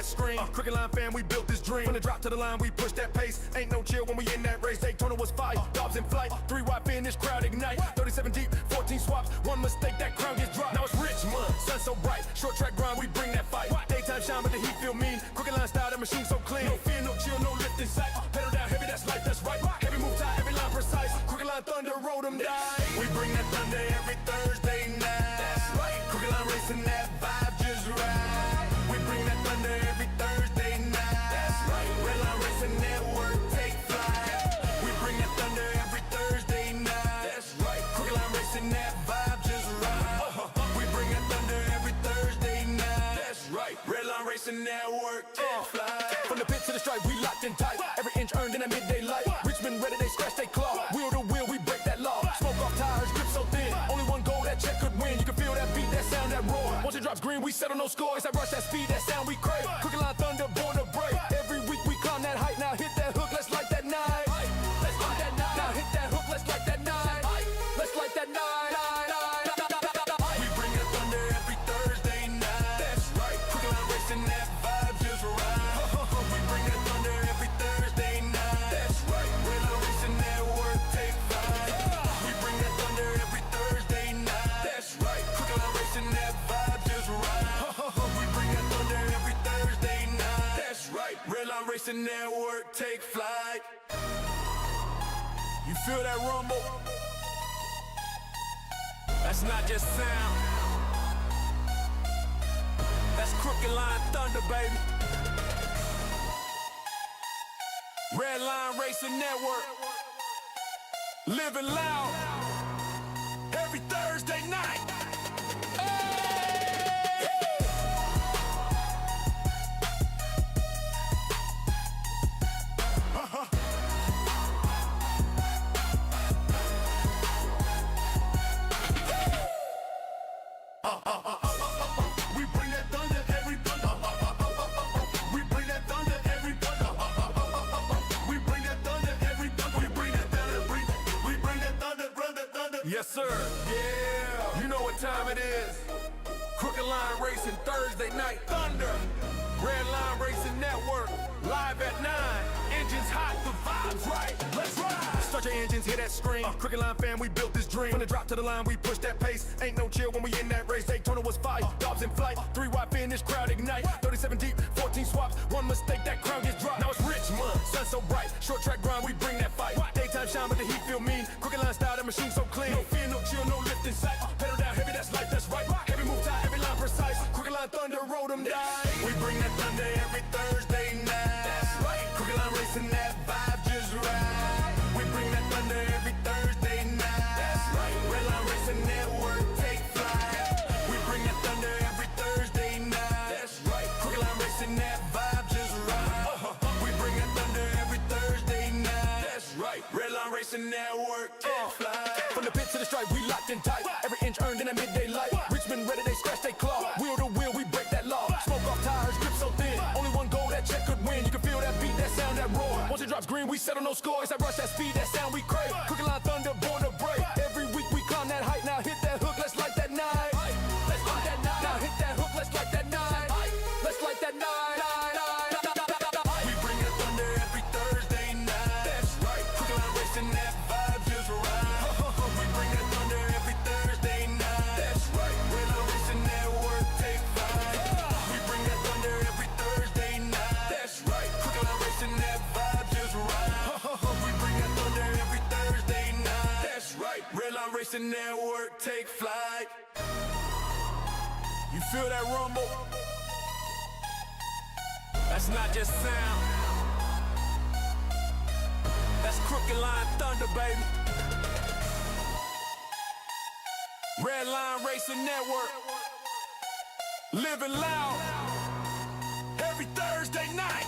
that screen. Crooked line fam, we built this dream. From the drop to the line, we push that pace. Ain't no chill when we in that race. Daytona was fire, Dobbs in flight. 3 wide finish, crowd ignite. 37 deep, 14 swaps. One mistake, that crown gets dropped. Now it's Richmond, sun so bright. Short track grind, we bring that fight. Daytime shine, but the heat feel mean. Crooked line style, that machine so clean. No fear, no chill, no lift in sight. Pedal down heavy, that's life, that's right. Heavy move tight, every line precise. Crooked line thunder, roll them die. We bring that thunder every Thursday night. That's right. Crooked line racing, that vibe just right. We bring that thunder every Thursday night. That's right. Redline racing network, take flight. We bring that thunder every Thursday night. That's right. Crooked line racing, that vibe just right. We bring that thunder every Thursday night. That's right. Redline racing network, take flight. From the pit to the stripe, we locked in tight. Every inch earned in that midday light. Richmond ready, they scratch, they claw. Wheel to wheel, we break that law. Smoke off tires, grip so thin. Only one goal, that check could win. You can feel that beat, that sound, that roar. Once it drops green, we settle no scores. That rush, that speed, that sound we crave. Crooked line thunder, born to break. Every week we climb that height. Now hit that hook, let's light that night. Let's light that night. Now hit that hook, let's light that night. Let's light that night. We bring that thunder every Thursday night. That's right. Crooked line racing, that vibe just right. We bring that thunder every Thursday night. That's right. Redline racing network, take flight. We bring that thunder every Thursday night. That's right. Crooked line racing, that vibe just right. We bring that thunder every Thursday night. That's right. Redline racing network, take flight. You feel that rumble? That's not just sound. That's Crooked line thunder, baby. Redline racing network, living loud every Thursday night. We bring that thunder every thunder. We bring that thunder every thunder. We bring that thunder every thunder. We bring that thunder. We bring that thunder. Yes, sir. Yeah. You know what time it is. Crooked line racing Thursday night thunder. Redline racing network live at 9. Engines hot, the vibes right. Let's ride. Start your engines, hear that scream. Crooked line fam, we built this dream. From the drop to the line, we push that pace. Ain't no chill when we in that race. Daytona was fire, Dobbs in flight. 3 wide finish, crowd ignite. 37 deep, 14 swaps. One mistake, that crown gets dropped. Now it's Richmond, sun so bright. Short track grind, we bring that fight. Daytime shine, but the heat feel mean. Crooked line style, that machine so clean. No fear, no chill, no lift in sight. Pedal down heavy, that's life, that's right. Heavy move tight, every line precise. Crooked line thunder, roll them die. We bring that thunder every Thursday night. That's right. Crooked line racing, that vibe just right. We bring that thunder every Thursday night. That's right. Redline racing network, take flight. We bring that thunder every Thursday night. That's right. Crooked line racing, that vibe just right. We bring that thunder every Thursday night. That's right. Redline racing network, take flight. From the pit to the stripe, we locked in tight. Every inch earned in that midday light. Richmond ready, they scratch, they claw. Wheel to wheel, we break that law. Smoke off tires, grip so thin. Only one goal, that check could win. You can feel that beat, that sound, that roar. Once it drops green, we settle no scores. That rush, that speed, that sound we crave. Crooked line thunder, born to break. Every week we climb that height. Now hit that hook, let's light that night. Let's light that night. Now hit that hook, let's light that night. Let's light that night. We bring that thunder every Thursday night. That's right. Crooked line racing, that vibe just right. We bring that thunder every Thursday night. That's right. Redline racing network, take flight. We bring that thunder every Thursday night. That's right. Crooked line racing, that vibe just right. We bring that thunder every Thursday night. That's right. Redline racing network, take flight. You feel that rumble? That's not just sound. That's Crooked line thunder, baby. Redline racing network, living loud every Thursday night.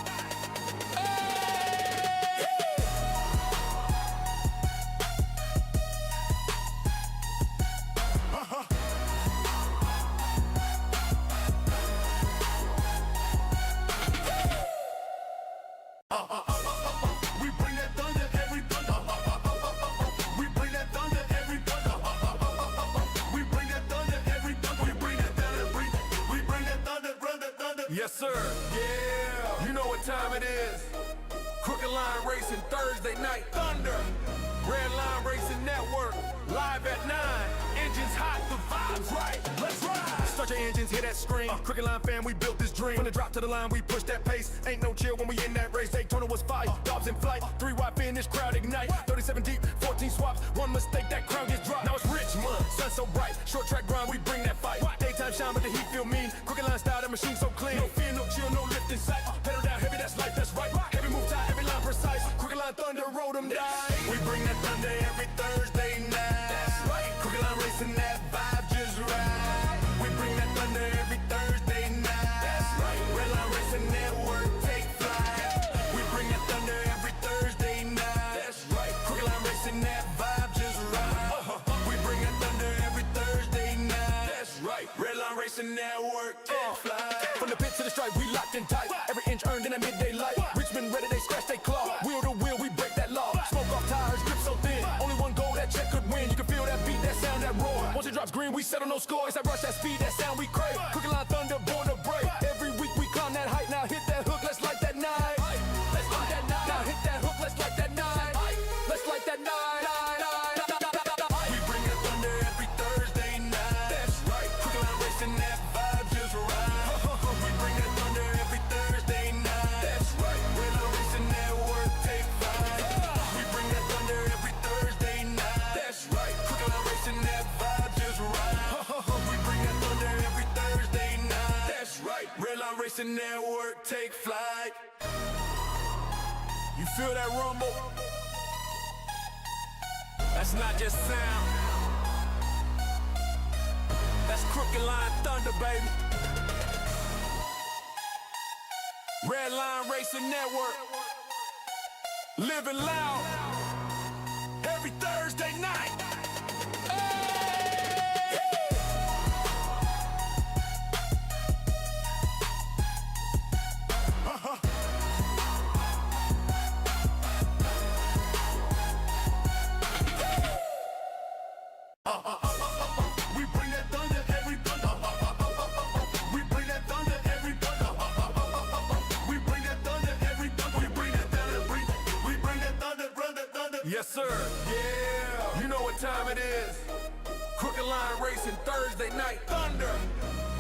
We bring that thunder every thunder. We bring that thunder every thunder. We bring that thunder every thunder. We bring that thunder. We bring that thunder. Yes, sir. Yeah. You know what time it is. Crooked Line Racing Thursday Night Thunder. Redline Racing Network. Live at 9. Engines hot, the vibes right. Let's ride. Start your engines, hear that scream. Crooked Line fam, we built this dream. From the drop to the line, we push that pace. Ain't no chill when we in that race. Daytona was fire, Dobbs in flight. 3 wide finish, crowd ignite. 37 deep, 14 swaps. One mistake, that crown gets dropped. Now it's Richmond, sun so bright. Short track grind, we bring that fight. Daytime shine, but the heat feel mean. Crooked Line style, that machine so clean. No fear, no chill, no lift in sight. Pedal down heavy, that's life, that's right. Heavy move tight, every line precise. Crooked Line thunder, roll them die. We bring that thunder every Thursday night. That's right. Crooked Line racing, that vibe just right. We bring that thunder every Thursday night. That's right. Redline Racing Network, take flight. We bring that thunder every Thursday night. That's right. Crooked Line racing, that vibe just right. We bring that thunder every Thursday night. That's right. Redline Racing Network, take flight. From the pit to the stripe, we locked in tight. Every inch earned in that midday light. Richmond ready, they scratch, they claw. Wheel to wheel, we break that law. Smoke off tires, grip so thin. Only one goal, that check could win. You can feel that beat, that sound, that roar. Once it drops green, we settle no scores. That rush, that speed, that sound we crave. Crooked Line thunder, born to break. Every week we climb that height. Now hit that hook, let's light that night. Let's light that night. Now hit that hook, let's light that night. Let's light that night. We bring that thunder every Thursday night. That's right. Crooked Line racing, that vibe just right. We bring that thunder every Thursday night. That's right. Redline Racing Network, take flight. We bring that thunder every Thursday night. That's right. Crooked Line racing, that vibe just right. We bring that thunder every Thursday night. That's right. Redline Racing Network, take flight. You feel that rumble? That's not just sound. That's Crooked Line thunder, baby. Redline Racing Network. Living loud. Every Thursday night. We bring that thunder every thunder. We bring that thunder every thunder. We bring that thunder every thunder. We bring that thunder. We bring that thunder. Yes, sir. Yeah. You know what time it is. Crooked Line Racing Thursday Night Thunder.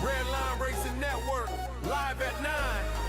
Redline Racing Network. Live at 9.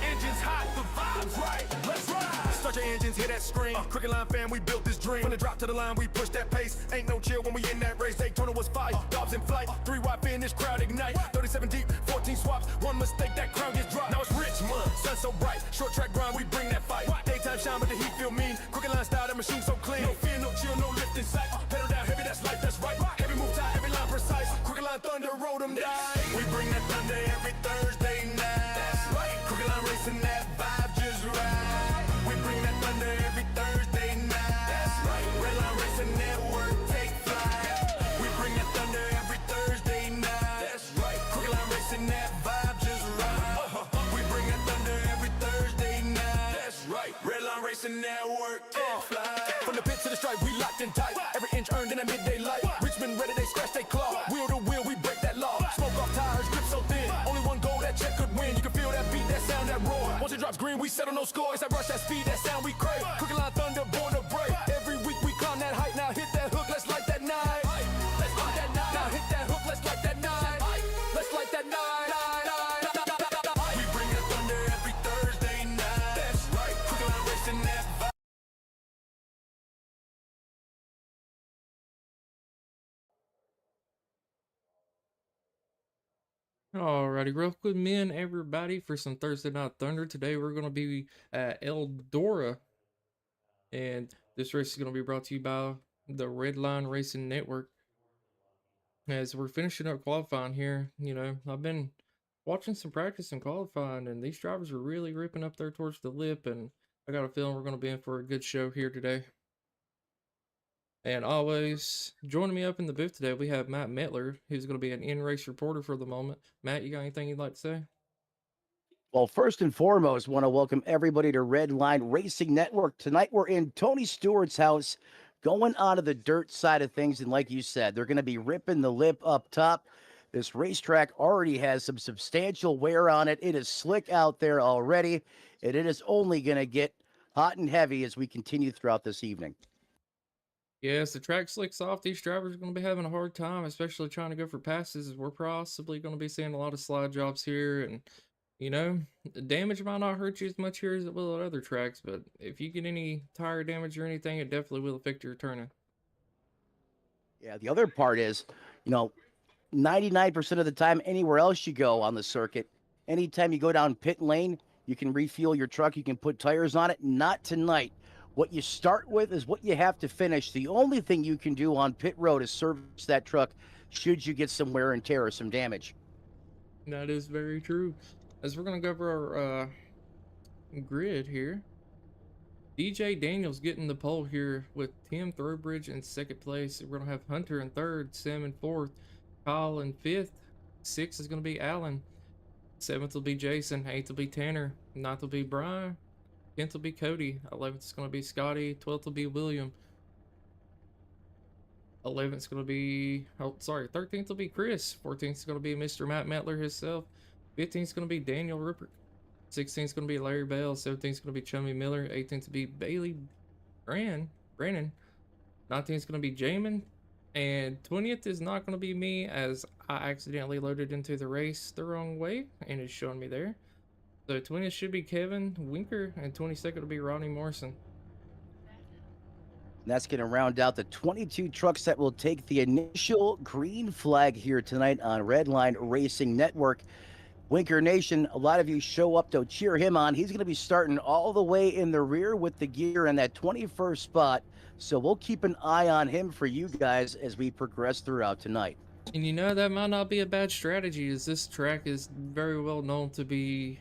Engines hot, the vibes right. Let's ride. Start your engines, hear that scream. Crooked Line fam, we built this dream. From the drop to the line, we push that pace. Ain't no chill when we in that race. Daytona was fire, Dobbs in flight. 3 wide finish, crowd ignite. 37 deep, 14 swaps. One mistake, that crown gets dropped. Now it's Richmond, sun so bright. Short track grind, we bring that fight. Daytime shine, but the heat feel mean. Crooked Line style, that machine so clean. No fear, no chill, no lift in sight. Pedal down heavy, that's life, that's right. Heavy move tight, every line precise. Crooked Line thunder, roll them die. We bring that thunder every Thursday night. That's right. Crooked Line racing, that vibe just right. We bring that thunder every Thursday night. That's right. Redline Racing Network, take flight. We bring that thunder every Thursday night. That's right. Crooked Line racing, that vibe just right. We bring that thunder every Thursday night. That's right. Redline Racing Network, take flight. From the pit to the stripe, we locked in tight. Every inch earned in that midday light. Richmond ready, they scratch, they claw. Wheel to wheel, we break that law. Smoke off tires, grip so thin. Only one goal, that check could win. You can feel that beat, that sound, that roar. Once it drops green, we settle no scores. That rush, that speed, that sound we crave. Crooked Line thunder, born to break. Every week we climb that height. Now hit that hook, let's light that night. Let's light that night. Now hit that hook, let's light that night. Let's light that night. We bring that thunder every Thursday night. That's right. Crooked Line racing, that vibe. Alrighty, welcome in everybody for some Thursday Night Thunder. Today we're going to be at Eldora, and this race is going to be brought to you by the Redline Racing Network. As we're finishing up qualifying here, I've been watching some practice and qualifying, and these drivers are really ripping up there towards the lip, and I got a feeling we're going to be in for a good show here today. And always joining me up in the booth today, we have Matt Mettler, who's going to be an in-race reporter for the moment. Matt, you got anything you'd like to say? Well, first and foremost, want to welcome everybody to Redline Racing Network. Tonight, we're in Tony Stewart's house, going onto the dirt side of things. And like you said, they're going to be ripping the lip up top. This racetrack already has some substantial wear on it. It is slick out there already, and it is only going to get hot and heavy as we continue throughout this evening. Yes, the track slicks off. These drivers are going to be having a hard time, especially trying to go for passes. We're possibly going to be seeing a lot of slide jobs here, and the damage might not hurt you as much here as it will at other tracks. But if you get any tire damage or anything, it definitely will affect your turning. Yeah, the other part is, you know, 99% of the time, anywhere else you go on the circuit, anytime you go down pit lane, you can refuel your truck, you can put tires on it. Not tonight. What you start with is what you have to finish. The only thing you can do on pit road is service that truck should you get some wear and tear or some damage. That is very true. As we're going to go over our grid here, DJ Daniels getting the pole here with Tim Throwbridge in second place. We're going to have Hunter in third, Sam in fourth, Kyle in fifth. Sixth is going to be Allen. Seventh will be Jason. Eighth will be Tanner. Ninth will be Brian. 10th will be Cody. 11th is going to be Scotty. 12th will be William. 11th is going to be, 13th will be Chris. 14th is going to be Mr. Matt Metler himself. 15th is going to be Daniel Rupert. 16th is going to be Larry Bell. 17th is going to be Chummy Miller. 18th to be Bailey Brannon. 19th is going to be Jamin. And 20th is not going to be me, as I accidentally loaded into the race the wrong way, and it's showing me there. So 20th should be Kevin Winker, and 22nd will be Ronnie Morrison. And that's going to round out the 22 trucks that will take the initial green flag here tonight on Redline Racing Network. Winker Nation, a lot of you show up to cheer him on. He's going to be starting all the way in the rear with the gear in that 21st spot. So we'll keep an eye on him for you guys as we progress throughout tonight. And that might not be a bad strategy, as this track is very well known to be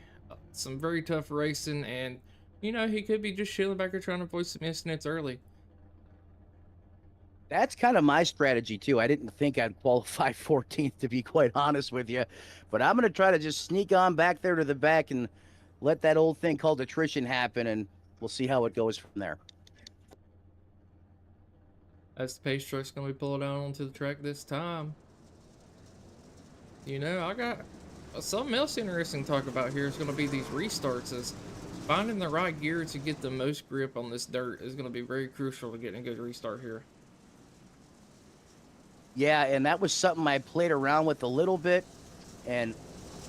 some very tough racing, and he could be just chilling back here trying to avoid some incidents early. That's kind of my strategy too. I didn't think I'd qualify 14th, to be quite honest with you, but I'm going to try to just sneak on back there to the back and let that old thing called attrition happen, and we'll see how it goes from there. As the pace truck's going to be pulling down onto the track this time. I got something else interesting to talk about here is going to be these restarts. As finding the right gear to get the most grip on this dirt is going to be very crucial to getting a good restart here. Yeah, and that was something I played around with a little bit, and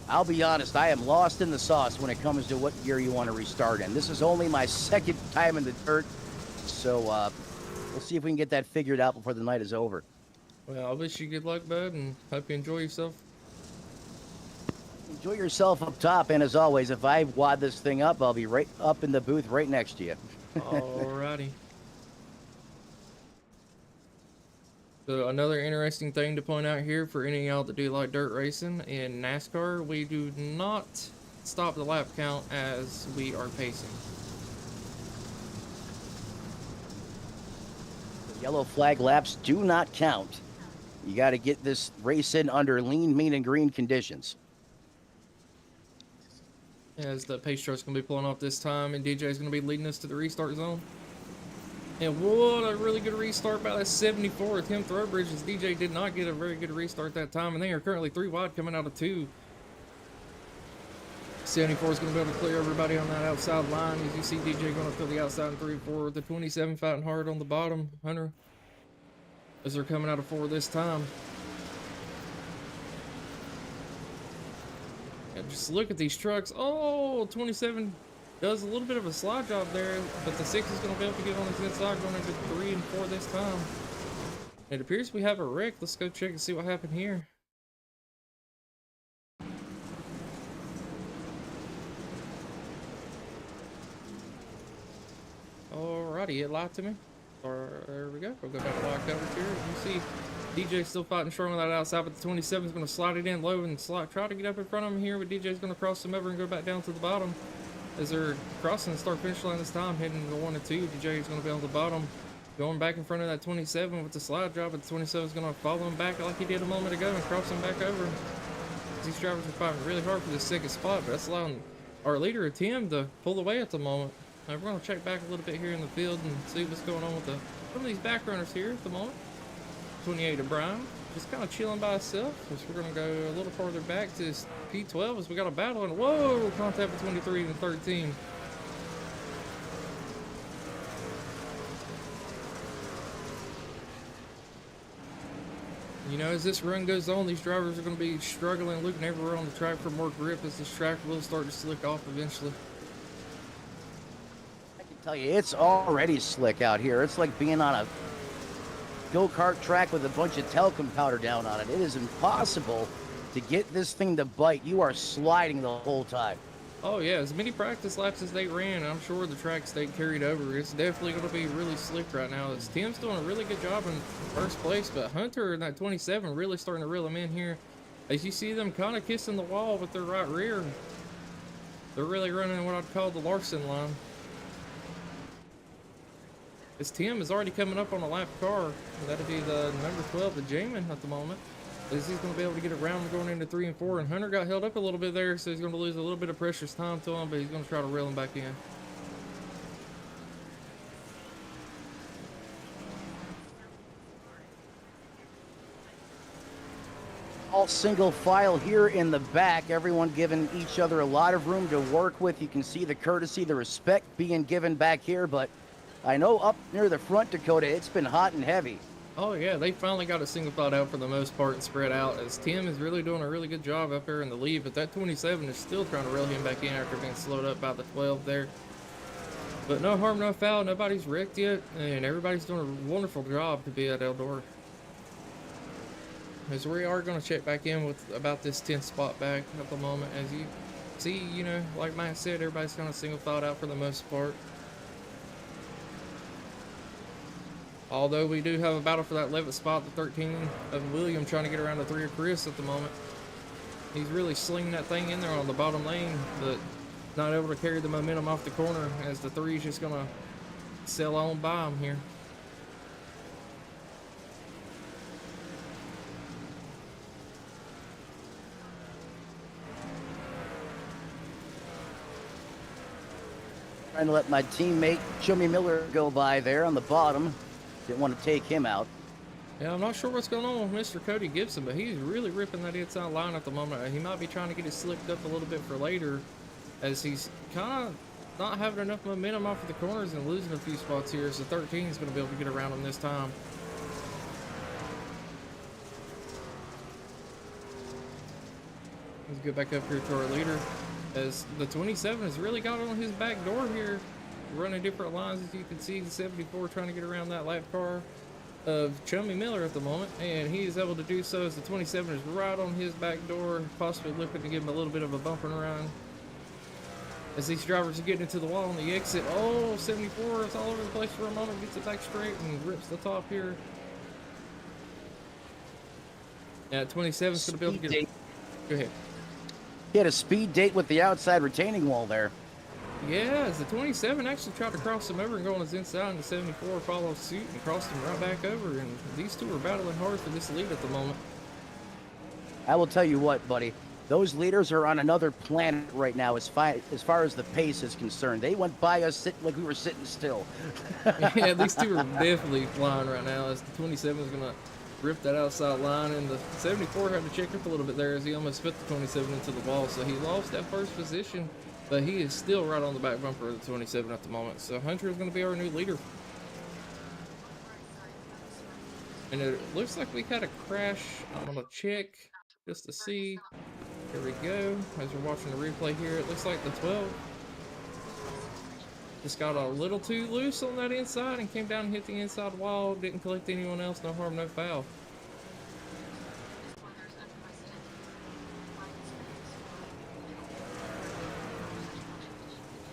I'll be honest, I am lost in the sauce when it comes to what gear you want to restart in. This is only my second time in the dirt, so we'll see if we can get that figured out before the night is over. Well, I wish you good luck, bud, and hope you enjoy yourself. Enjoy yourself up top, and as always, if I wad this thing up, I'll be right up in the booth right next to you. Alrighty. So another interesting thing to point out here for any of y'all that do like dirt racing, in NASCAR, we do not stop the lap count as we are pacing. Yellow flag laps do not count. You got to get this race in under lean, mean, and green conditions. As the pace truck's going to be pulling off this time, and DJ's going to be leading us to the restart zone. And what a really good restart by that 74 Tim Throwbridge, as DJ did not get a very good restart that time, and they are currently 3 wide coming out of 2. 74 is going to be able to clear everybody on that outside line. As you see DJ going up to the outside in 3-4. The 27 fighting hard on the bottom, Hunter, as they're coming out of 4 this time. And just look at these trucks. Oh, 27 does a little bit of a slide job there, but the 6 is going to be able to get on his inside going into 3 and 4 this time. It appears we have a wreck. Let's go check and see what happened here. Alrighty, it lied to me. There we go. We'll go back to lock coverage here. You see DJ still fighting strong on that outside, but the 27 is going to slide it in low and try to get up in front of him here, but DJ's going to cross him over and go back down to the bottom. As they're crossing the start finish line this time, heading to 1 and 2, DJ is going to be on the bottom, going back in front of that 27 with the slide drop, but the 27 is going to follow him back like he did a moment ago and cross him back over. These drivers are fighting really hard for the second spot, but that's allowing our leader, Tim, to pull away at the moment. Now we're going to check back a little bit here in the field and see what's going on with some of these back runners here at the moment. 28 of Brian, just kind of chilling by itself. As we're going to go a little farther back to this P12 as we got a battle. And whoa, contact with 23 and 13. You know, as this run goes on, these drivers are going to be struggling, looking everywhere on the track for more grip as this track will start to slick off eventually. I can tell you, it's already slick out here. It's like being on a go-kart track with a bunch of talcum powder down on it. It is impossible to get this thing to bite. You are sliding the whole time. Oh yeah, as many practice laps as they ran, I'm sure the track stayed carried over. It's definitely going to be really slick right now. As Tim's doing a really good job in first place, but Hunter in that 27 really starting to reel him in here. As you see them kind of kissing the wall with their right rear. They're really running what I'd call the Larson line. As Tim is already coming up on a lap car. That'll be the number 12, the Jamin at the moment. As he's going to be able to get around going into 3 and 4. And Hunter got held up a little bit there, so he's going to lose a little bit of precious time to him, but he's going to try to reel him back in. All single file here in the back, everyone giving each other a lot of room to work with. You can see the courtesy, the respect being given back here, but I know up near the front, Dakota, it's been hot and heavy. Oh yeah, they finally got a single thought out for the most part and spread out, as Tim is really doing a really good job up there in the lead, but that 27 is still trying to reel him back in after being slowed up by the 12 there. But no harm, no foul, nobody's wrecked yet, and everybody's doing a wonderful job to be at Eldora. As we are going to check back in with about this 10th spot back at the moment. As you see, you know, like Matt said, everybody's kind of single thought out for the most part. Although we do have a battle for that 11th spot, the 13 of William trying to get around the 3 of Chris at the moment. He's really slinging that thing in there on the bottom lane, but not able to carry the momentum off the corner as the 3 is just going to sail on by him here. Trying to let my teammate Jimmy Miller go by there on the bottom. Didn't want to take him out. Yeah, I'm not sure what's going on with Mr. Cody Gibson, but he's really ripping that inside line at the moment. He might be trying to get it slicked up a little bit for later, as he's kind of not having enough momentum off of the corners and losing a few spots here. So 13 is going to be able to get around him this time. Let's get back up here to our leader, as the 27 has really got on his back door here, running different lines. As you can see, the 74 trying to get around that lap car of Chummy Miller at the moment, and he is able to do so as the 27 is right on his back door, possibly looking to give him a little bit of a bumper around. As these drivers are getting into the wall on the exit, oh, 74 is all over the place for a moment, gets it back straight and rips the top here. Yeah, 27 is going to be able to get it. Go ahead. He had a speed date with the outside retaining wall there. Yeah, as the 27 actually tried to cross him over and go on his inside, and the 74 followed suit and crossed him right back over, and these two are battling hard for this lead at the moment. I will tell you what, buddy. Those leaders are on another planet right now as far as the pace is concerned. They went by us sitting like we were sitting still. Yeah, these two are definitely flying right now, as the 27 is going to rip that outside line, and the 74 had to check up a little bit there as he almost fit the 27 into the wall, so he lost that first position, but he is still right on the back bumper of the 27 at the moment. So Hunter is going to be our new leader. And it looks like we had a crash. I'm going to check just to see. Here we go. As we're watching the replay here, it looks like the 12 just got a little too loose on that inside and came down and hit the inside wall. Didn't collect anyone else. No harm, no foul.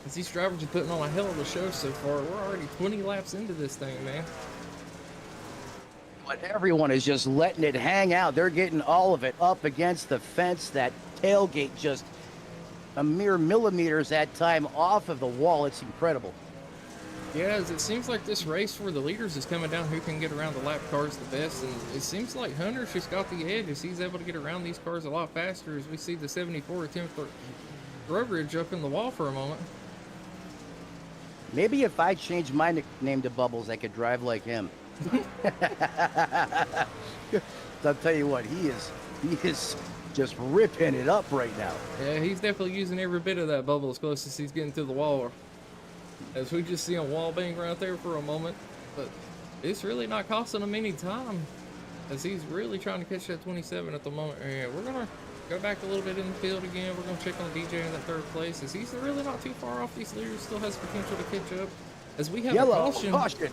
As these drivers are putting on a hell of a show so far. We're already 20 laps into this thing, man. But everyone is just letting it hang out. They're getting all of it up against the fence. That tailgate just a mere millimeters at time off of the wall. It's incredible. Yeah, as it seems like this race for the leaders is coming down who can get around the lap cars the best, and it seems like Hunter's just got the edge as he's able to get around these cars a lot faster, as we see the 74 attempt for Trowbridge up in the wall for a moment. Maybe if I changed my nickname to Bubbles, I could drive like him. I'll tell you what, he is just ripping it up right now. Yeah, he's definitely using every bit of that bubble as close as he's getting to the wall. As we just see a wall bang right there for a moment, but it's really not costing him any time, as he's really trying to catch that 27 at the moment. And we're gonna go back a little bit in the field again. We're gonna check on DJ in that third place, as he's really not too far off these leaders. Still has potential to catch up. As we have Yellow, a caution.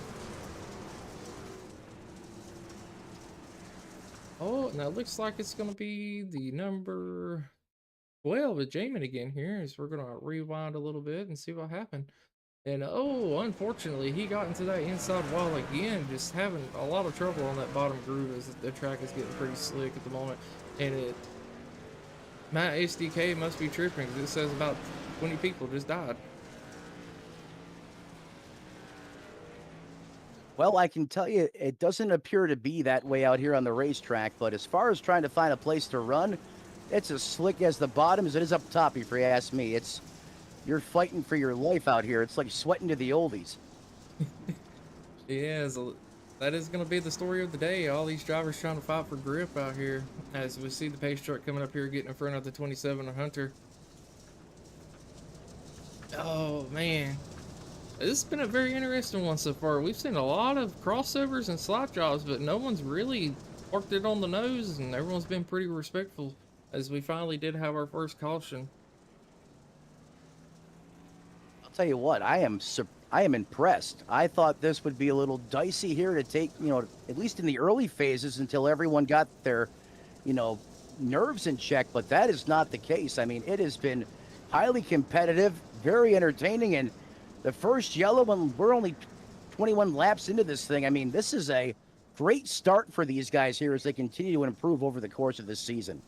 Oh, now it looks like it's gonna be the number 12 with Jamin again here, as we're gonna rewind a little bit and see what happened. And oh, unfortunately, he got into that inside wall again, just having a lot of trouble on that bottom groove, as the track is getting pretty slick at the moment. And Matt SDK must be tripping, because it says about 20 people just died. Well, I can tell you, it doesn't appear to be that way out here on the racetrack, but as far as trying to find a place to run, it's as slick as the bottom as it is up top, if you ask me. You're fighting for your life out here. It's like sweating to the oldies. Yeah, so that is going to be the story of the day. All these drivers trying to fight for grip out here, as we see the pace truck coming up here, getting in front of the 27 Hunter. Oh, man. This has been a very interesting one so far. We've seen a lot of crossovers and slide jobs, but no one's really parked it on the nose, and everyone's been pretty respectful, as we finally did have our first caution. I'll tell you what, I am impressed. I thought this would be a little dicey here to take, at least in the early phases, until everyone got their, nerves in check, but that is not the case. I mean, it has been highly competitive, very entertaining, and the first yellow one, we're only 21 laps into this thing. I mean, this is a great start for these guys here as they continue to improve over the course of this season.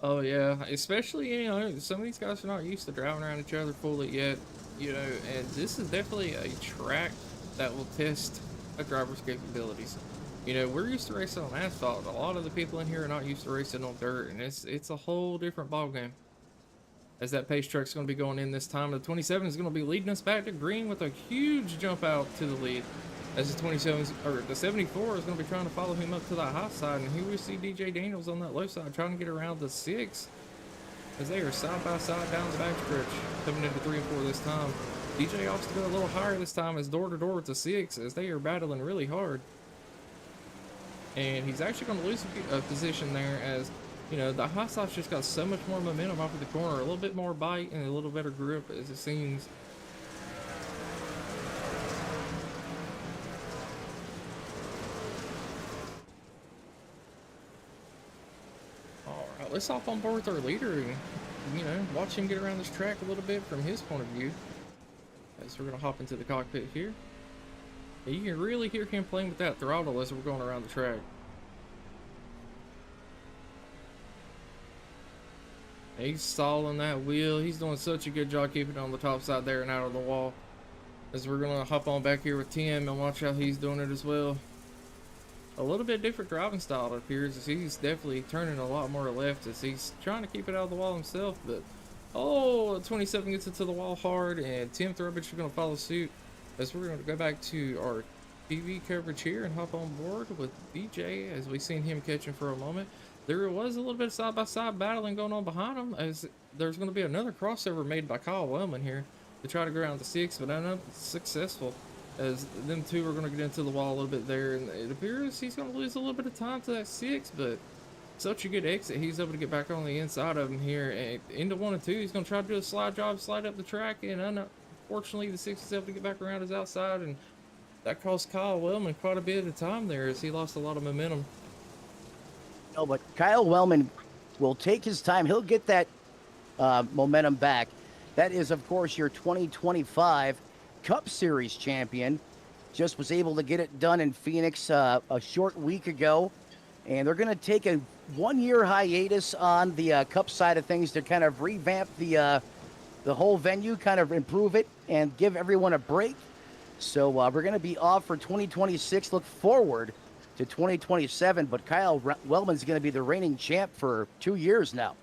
Oh yeah, especially, some of these guys are not used to driving around each other fully yet, and this is definitely a track that will test a driver's capabilities. We're used to racing on asphalt. A lot of the people in here are not used to racing on dirt, and it's a whole different ballgame. As that pace truck's going to be going in this time, the 27 is going to be leading us back to green with a huge jump out to the lead. As the 27 or the 74 is going to be trying to follow him up to that high side, and here we see DJ Daniels on that low side trying to get around the 6, as they are side by side down the backstretch, coming into 3 and 4 this time. DJ opts to go a little higher this time, as door to door with the 6, as they are battling really hard. And he's actually going to lose a position there, as the high side's just got so much more momentum off of the corner, a little bit more bite and a little better grip, as it seems. All right, let's hop on board with our leader and, watch him get around this track a little bit from his point of view. As we're going to hop into the cockpit here. And you can really hear him playing with that throttle as we're going around the track. He's stalling that wheel. He's doing such a good job keeping it on the top side there and out of the wall. As we're going to hop on back here with Tim and watch how he's doing it as well. A little bit different driving style, it appears, as he's definitely turning a lot more left, as he's trying to keep it out of the wall himself. But, 27 gets into the wall hard, and Tim Thurbush is going to follow suit. As we're going to go back to our TV coverage here and hop on board with DJ, as we've seen him catching for a moment. There was a little bit of side-by-side battling going on behind him, as there's going to be another crossover made by Kyle Wellman here to try to go around the 6, but unsuccessful, as them two are going to get into the wall a little bit there, and it appears he's going to lose a little bit of time to that 6, but such a good exit, he's able to get back on the inside of him here, and into 1 and 2, he's going to try to do a slide job, slide up the track, and unfortunately the 6 is able to get back around his outside, and that cost Kyle Wellman quite a bit of time there, as he lost a lot of momentum. No, but Kyle Wellman will take his time. He'll get that momentum back. That is, of course, your 2025 Cup Series champion. Just was able to get it done in Phoenix a short week ago. And they're going to take a 1-year hiatus on the Cup side of things to kind of revamp the whole venue, kind of improve it, and give everyone a break. So we're going to be off for 2026. Look forward to 2027, but Kyle Wellman's going to be the reigning champ for 2 years now.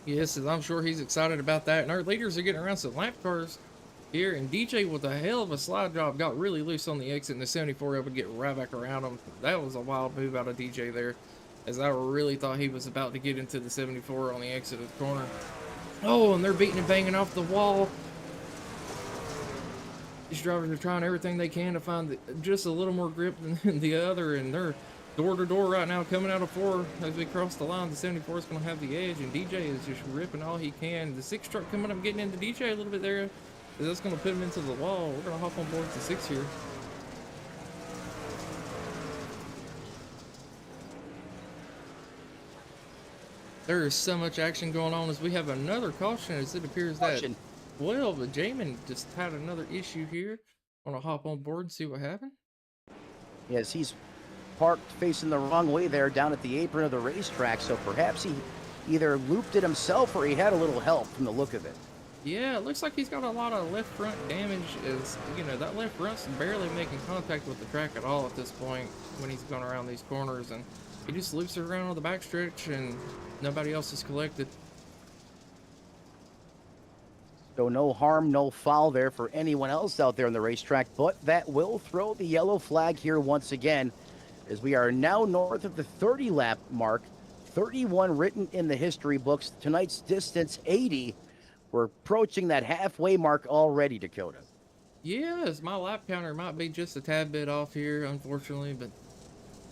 Yes, I'm sure he's excited about that. And our leaders are getting around some lap cars here, and DJ with a hell of a slide job got really loose on the exit, and the 74 able to get right back around him. That was a wild move out of DJ there, as I really thought he was about to get into the 74 on the exit of the corner. Oh, and they're beating and banging off the wall. These drivers are trying everything they can to find just a little more grip than the other, and they're door to door right now, coming out of 4 as we cross the line. The 74 is going to have the edge, and DJ is just ripping all he can. The 6 truck coming up, getting into DJ a little bit there. That's going to put him into the wall. We're going to hop on board the 6 here. There is so much action going on as we have another caution, as it appears that, well, the Jamin just had another issue here. Want to hop on board and see what happened? Yes, he's parked facing the wrong way there down at the apron of the racetrack, so perhaps he either looped it himself or he had a little help from the look of it. Yeah, it looks like he's got a lot of left front damage, as, you know, that left front's barely making contact with the track at all at this point when he's going around these corners, and he just loops it around on the backstretch and nobody else is collected. So no harm, no foul there for anyone else out there on the racetrack, but that will throw the yellow flag here once again, as we are now north of the 30 lap mark. 31 written in the history books. Tonight's distance 80. We're approaching that halfway mark already, Dakota. Yes, my lap counter might be just a tad bit off here, unfortunately, but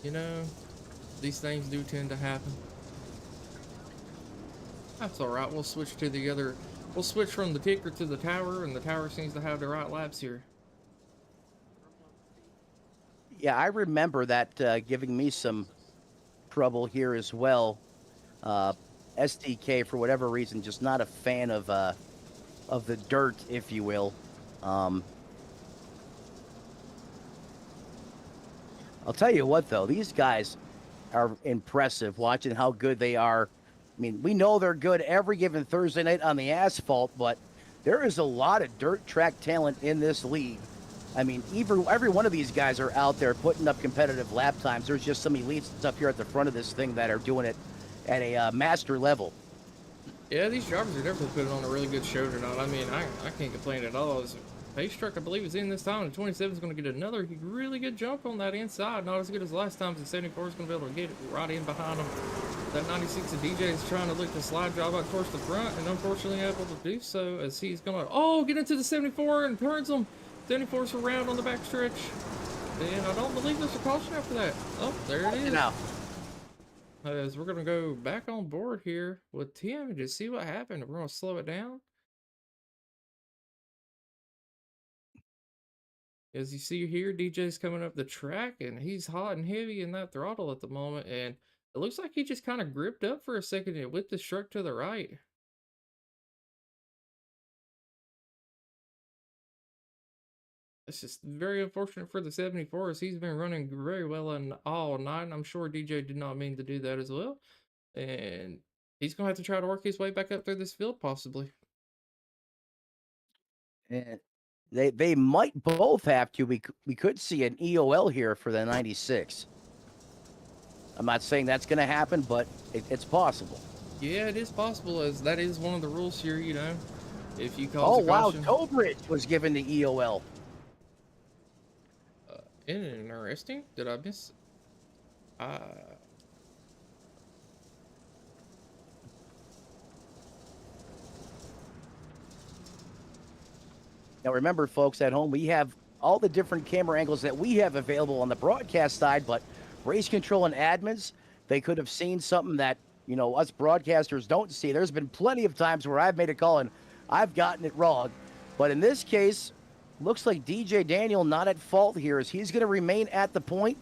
you know, these things do tend to happen. That's all right. We'll switch to the other. We'll switch from the ticker to the tower, and the tower seems to have the right laps here. Yeah, I remember that giving me some trouble here as well. SDK, for whatever reason, just not a fan of the dirt, if you will. I'll tell you what, though, these guys are impressive. Watching how good they are. I mean, we know they're good every given Thursday night on the asphalt, but there is a lot of dirt track talent in this league. I mean, every one of these guys are out there putting up competitive lap times. There's just some elites up here at the front of this thing that are doing it at a master level. Yeah, these drivers are definitely putting on a really good show tonight. I mean, I can't complain at all. This pace truck, I believe, is in this time, and 27 is going to get another really good jump on that inside. Not as good as last time. The 74 is going to be able to get it right in behind him. That 96 of DJ is trying to look the slide job out towards the front, and unfortunately able to do so, as he's going to, get into the 74 and turns him. 74's around on the back stretch, and I don't believe there's a caution after that. Oh, there it is. Now, As we're going to go back on board here with Tim and just see what happened. We're going to slow it down. As you see here, DJ's coming up the track, and he's hot and heavy in that throttle at the moment, and it looks like he just kind of gripped up for a second and whipped the truck to the right. It's just very unfortunate for the 74, as he's been running very well in all night, and I'm sure DJ did not mean to do that as well. And he's going to have to try to work his way back up through this field, possibly. and they might both have to. We could see an EOL here for the 96. I'm not saying that's going to happen, but it's possible. Yeah, it is possible, as that is one of the rules here, you know. If you cause a caution. Tobridge was given the EOL. Interesting. Did I miss? Now remember, folks at home, we have all the different camera angles that we have available on the broadcast side, but race control and admins, they could have seen something that, you know, us broadcasters don't see. There's been plenty of times where I've made a call and I've gotten it wrong. But in this case, looks like DJ Daniel not at fault here, as he's going to remain at the point,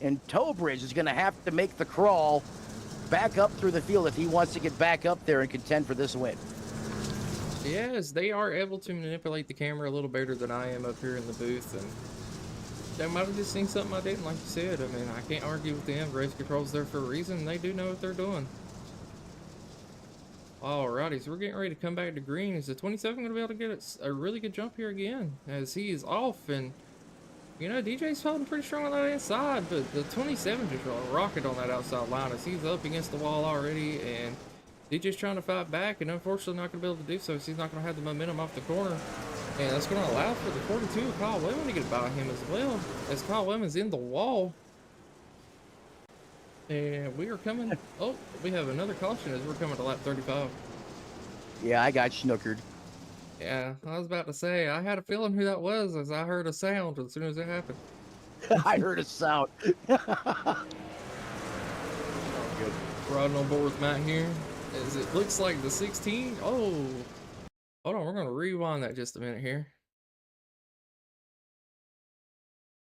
and Tobridge is going to have to make the crawl back up through the field if he wants to get back up there and contend for this win. Yes, they are able to manipulate the camera a little better than I am up here in the booth, and they might have just seen something I didn't, like you said. I mean, I can't argue with them. Race control's there for a reason, and they do know what they're doing. Alrighty, so we're getting ready to come back to green. Is the 27 going to be able to get a really good jump here again, as he is off, and you know, DJ's holding pretty strong on that inside, but the 27 just rocket on that outside line as he's up against the wall already, and DJ's trying to fight back, and unfortunately not going to be able to do so, so he's not going to have the momentum off the corner. And that's going to allow for the 42 of Kyle Lemon to get by him as well, as Kyle Lemon's in the wall. And we are coming. Oh, we have another caution as we're coming to lap 35. Yeah, I got snookered. Yeah, I was about to say, I had a feeling who that was as I heard a sound as soon as it happened. I heard a sound. Good. Riding on board with Matt here. As it looks like the 16. Oh, hold on. We're going to rewind that just a minute here.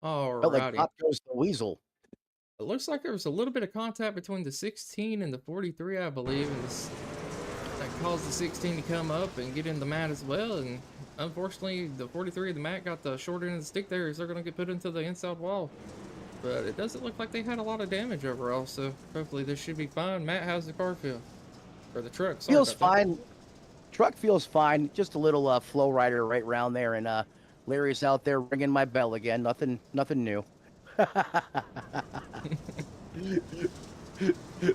Felt like Alrighty. Pop goes the weasel. It looks like there was a little bit of contact between the 16 and the 43, I believe, and that caused the 16 to come up and get in the mat as well. And unfortunately, the 43 of the mat got the short end of the stick there as they're going to get put into the inside wall. But it doesn't look like they had a lot of damage overall, so hopefully this should be fine. Matt, how's the car feel? Or the truck? Sorry Feels about that. fine. Truck feels fine. Just a little flow rider right around there, and Larry's out there ringing my bell again. Nothing new.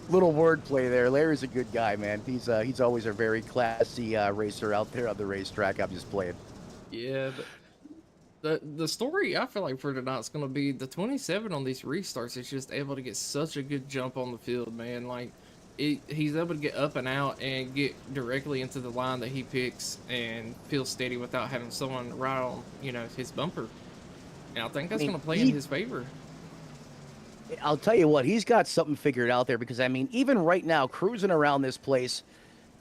Little wordplay there. Larry's a good guy, man. He's always a very classy racer out there on the racetrack. I'm just playing. Yeah, but the story I feel like for tonight's gonna be the 27 on these restarts is just able to get such a good jump on the field, man. Like he's able to get up and out and get directly into the line that he picks and feel steady without having someone right on, you know, his bumper. And I think that's gonna play in his favor. I'll tell you what, he's got something figured out there because I mean, even right now, cruising around this place,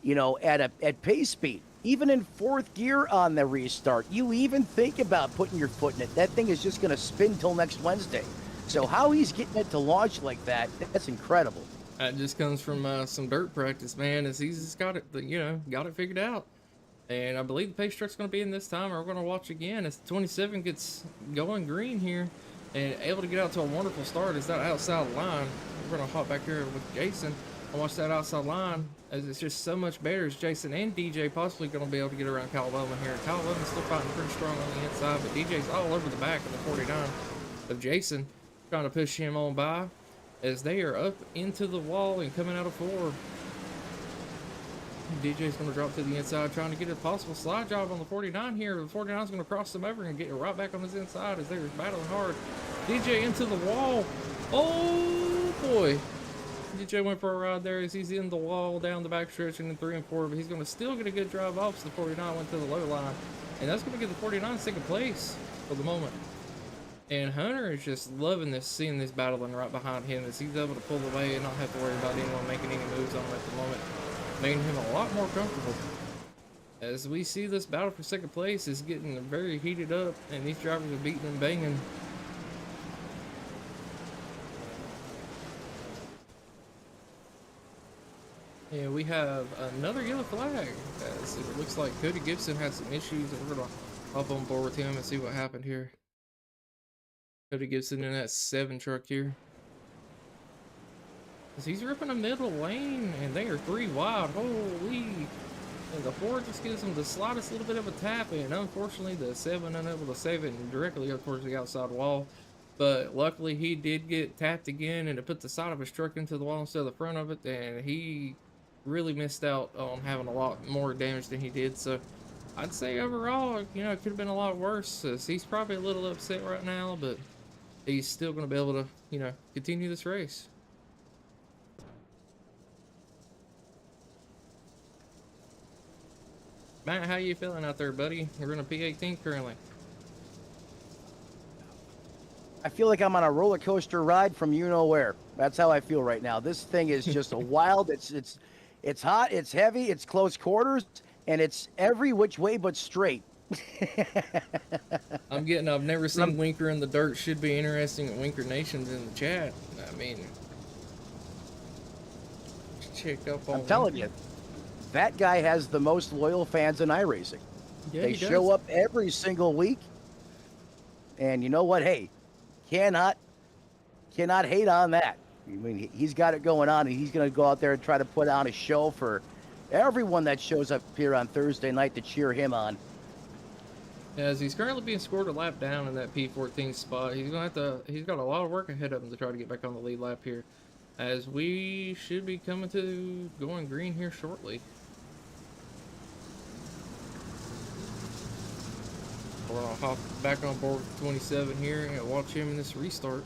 you know, at pace speed, even in fourth gear on the restart, you even think about putting your foot in it. That thing is just going to spin till next Wednesday. So how he's getting it to launch like that, that's incredible. That just comes from some dirt practice, man. As he's just got it, you know, got it figured out. And I believe the pace truck's going to be in this time. We're going to watch again as the 27 gets going green here and able to get out to a wonderful start. Is that outside line? We're going to hop back here with Jason and watch that outside line as it's just so much better as Jason and DJ possibly going to be able to get around Kyle Bowman here. Kyle Bowman's still fighting pretty strong on the inside, but DJ's all over the back of the 49 of Jason, trying to push him on by as they are up into the wall and coming out of 4. DJ's going to drop to the inside, trying to get a possible slide job on the 49 here. The 49's going to cross them over and get it right back on his inside as they're battling hard. DJ into the wall. Oh boy. DJ went for a ride there as he's in the wall down the backstretch and in 3 and 4, but he's going to still get a good drive off. So the 49 went to the low line, and that's going to give the 49 second place for the moment. And Hunter is just loving this, seeing this battling right behind him as he's able to pull away and not have to worry about anyone making any moves on him at the moment, making him a lot more comfortable. As we see this battle for second place is getting very heated up, and these drivers are beating and banging. And we have another yellow flag, as it looks like Cody Gibson had some issues, and we're going to hop on board with him and see what happened here. Cody Gibson in that 7 truck here. As he's ripping a middle lane, and they are 3 wide. Holy! And the 4 just gives him the slightest little bit of a tap, and unfortunately the 7 unable to save it directly up towards the outside wall. But luckily he did get tapped again, and it put the side of his truck into the wall instead of the front of it, and he really missed out on having a lot more damage than he did. So I'd say overall, you know, it could have been a lot worse. He's probably a little upset right now, but he's still going to be able to, you know, continue this race. Matt, how you feeling out there, buddy? We're in a P18 currently. I feel like I'm on a roller coaster ride from you know where. That's how I feel right now. This thing is just a wild. It's hot. It's heavy. It's close quarters, and it's every which way but straight. I've never seen Winker in the dirt. Should be interesting at Winker Nations in the chat. I mean, check up on. I'm telling you, that guy has the most loyal fans in iRacing. Yeah, they show up every single week, and you know what? Hey, cannot hate on that. I mean, he's got it going on, and he's going to go out there and try to put on a show for everyone that shows up here on Thursday night to cheer him on. As he's currently being scored a lap down in that P14 spot, he's got a lot of work ahead of him to try to get back on the lead lap here, as we should be coming to going green here shortly. We're gonna hop back on board with 27 here and watch him in this restart.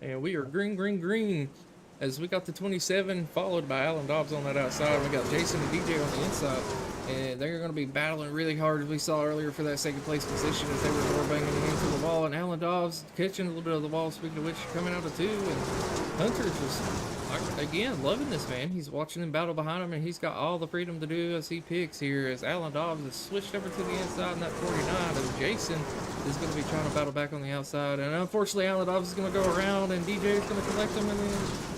And we are green, green, green as we got the 27 followed by Alan Dobbs on that outside. We got Jason and DJ on the inside, and they're going to be battling really hard as we saw earlier for that second place position as they were more banging into the wall. And Alan Dobbs catching a little bit of the wall, speaking of which, coming out of 2. And Hunter's just, again, loving this, man. He's watching them battle behind him, and he's got all the freedom to do as he picks here as Alan Dobbs is switched over to the inside in that 49, and Jason is going to be trying to battle back on the outside. And unfortunately, Alan Dobbs is going to go around, and DJ is going to collect him in the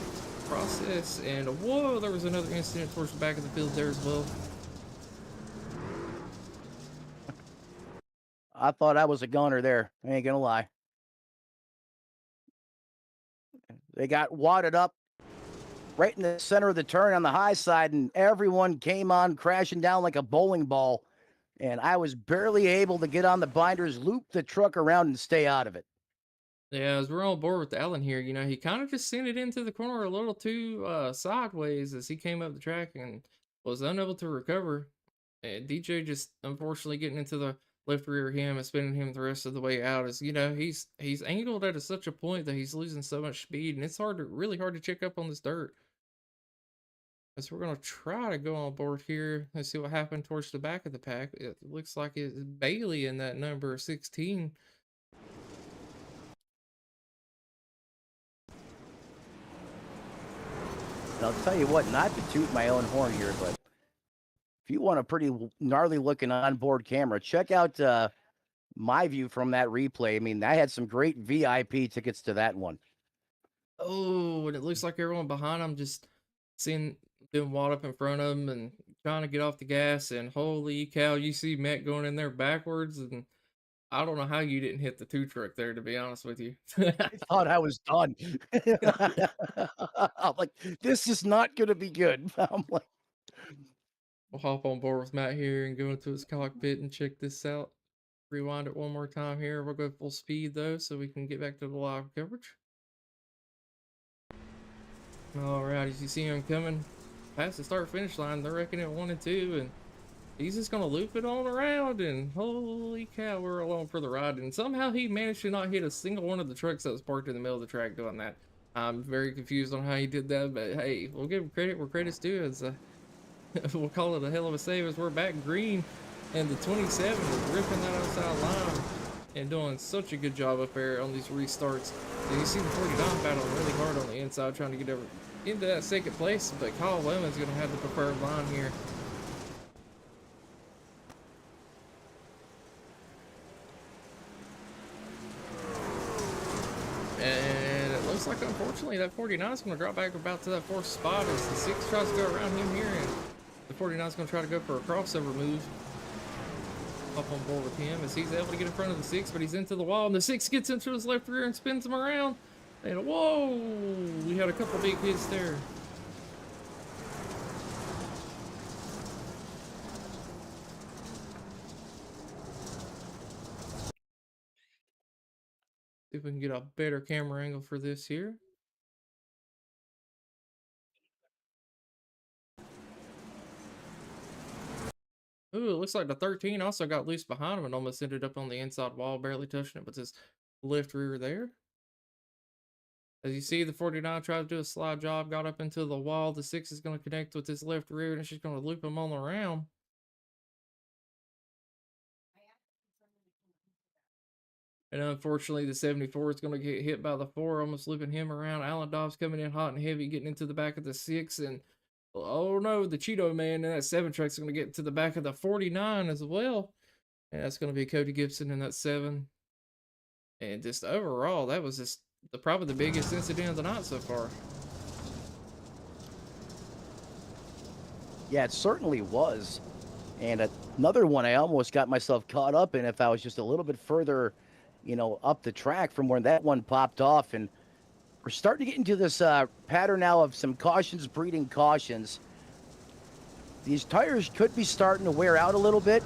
process. And whoa, there was another incident towards the back of the field there as well. I thought I was a gunner there. I ain't gonna lie. They got wadded up right in the center of the turn on the high side, and everyone came on crashing down like a bowling ball. And I was barely able to get on the binders, loop the truck around, and stay out of it. Yeah, as we're on board with Allen here, you know, he kind of just sent it into the corner a little too sideways as he came up the track and was unable to recover. And DJ just unfortunately getting into the left rear of him and spinning him the rest of the way out. As you know, he's angled at such a point that he's losing so much speed, and it's really hard to check up on this dirt. So we're gonna try to go on board here and see what happened towards the back of the pack. It looks like it's Bailey in that number 16. And I'll tell you what, not to toot my own horn here, but if you want a pretty gnarly looking onboard camera, check out my view from that replay. I mean, I had some great VIP tickets to that one. Oh, and it looks like everyone behind him just seeing them wad up in front of him and trying to get off the gas. And holy cow, you see Matt going in there backwards. And I don't know how you didn't hit the 2 truck there, to be honest with you. I thought I was done. I'm like, this is not going to be good. I'm like, We'll hop on board with Matt here and go into his cockpit and check this out. Rewind it one more time here. We'll go full speed though, so we can get back to the live coverage. Alright, as you see him coming past the start finish line, they're reckoning at 1 and 2, and he's just gonna loop it on around. And holy cow, we're along for the ride. And somehow he managed to not hit a single one of the trucks that was parked in the middle of the track doing that. I'm very confused on how he did that, but hey, we'll give him credit where credit's due. As we'll call it a hell of a save as we're back green, and the 27 is ripping that outside line and doing such a good job up there on these restarts. And you see the 49 battling really hard on the inside trying to get over into that second place, but Kyle Lemon's going to have the preferred line here. And it looks like, unfortunately, that 49 is going to drop back about to that 4th spot as the 6 tries to go around him here, and the 49 is going to try to go for a crossover move. Up on board with him as he's able to get in front of the 6, but he's into the wall, and the 6 gets into his left rear and spins him around. And whoa, we had a couple big hits there. See if we can get a better camera angle for this here. Ooh, it looks like the 13 also got loose behind him and almost ended up on the inside wall, barely touching it with his left rear there. As you see, the 49 tried to do a slide job, got up into the wall. The 6 is going to connect with his left rear, and it's just going to loop him on around. And unfortunately, the 74 is going to get hit by the 4, almost looping him around. Alan Dobbs coming in hot and heavy, getting into the back of the 6. And oh no, the Cheeto man in that 7 truck is going to get to the back of the 49 as well. And that's going to be Cody Gibson in that 7. And just overall, that was just probably the biggest incident of the night so far. yeah, it certainly was. And another one I almost got myself caught up in if I was just a little bit further, you know, up the track from where that one popped off. And we're starting to get into this pattern now of some cautions breeding cautions. These tires could be starting to wear out a little bit,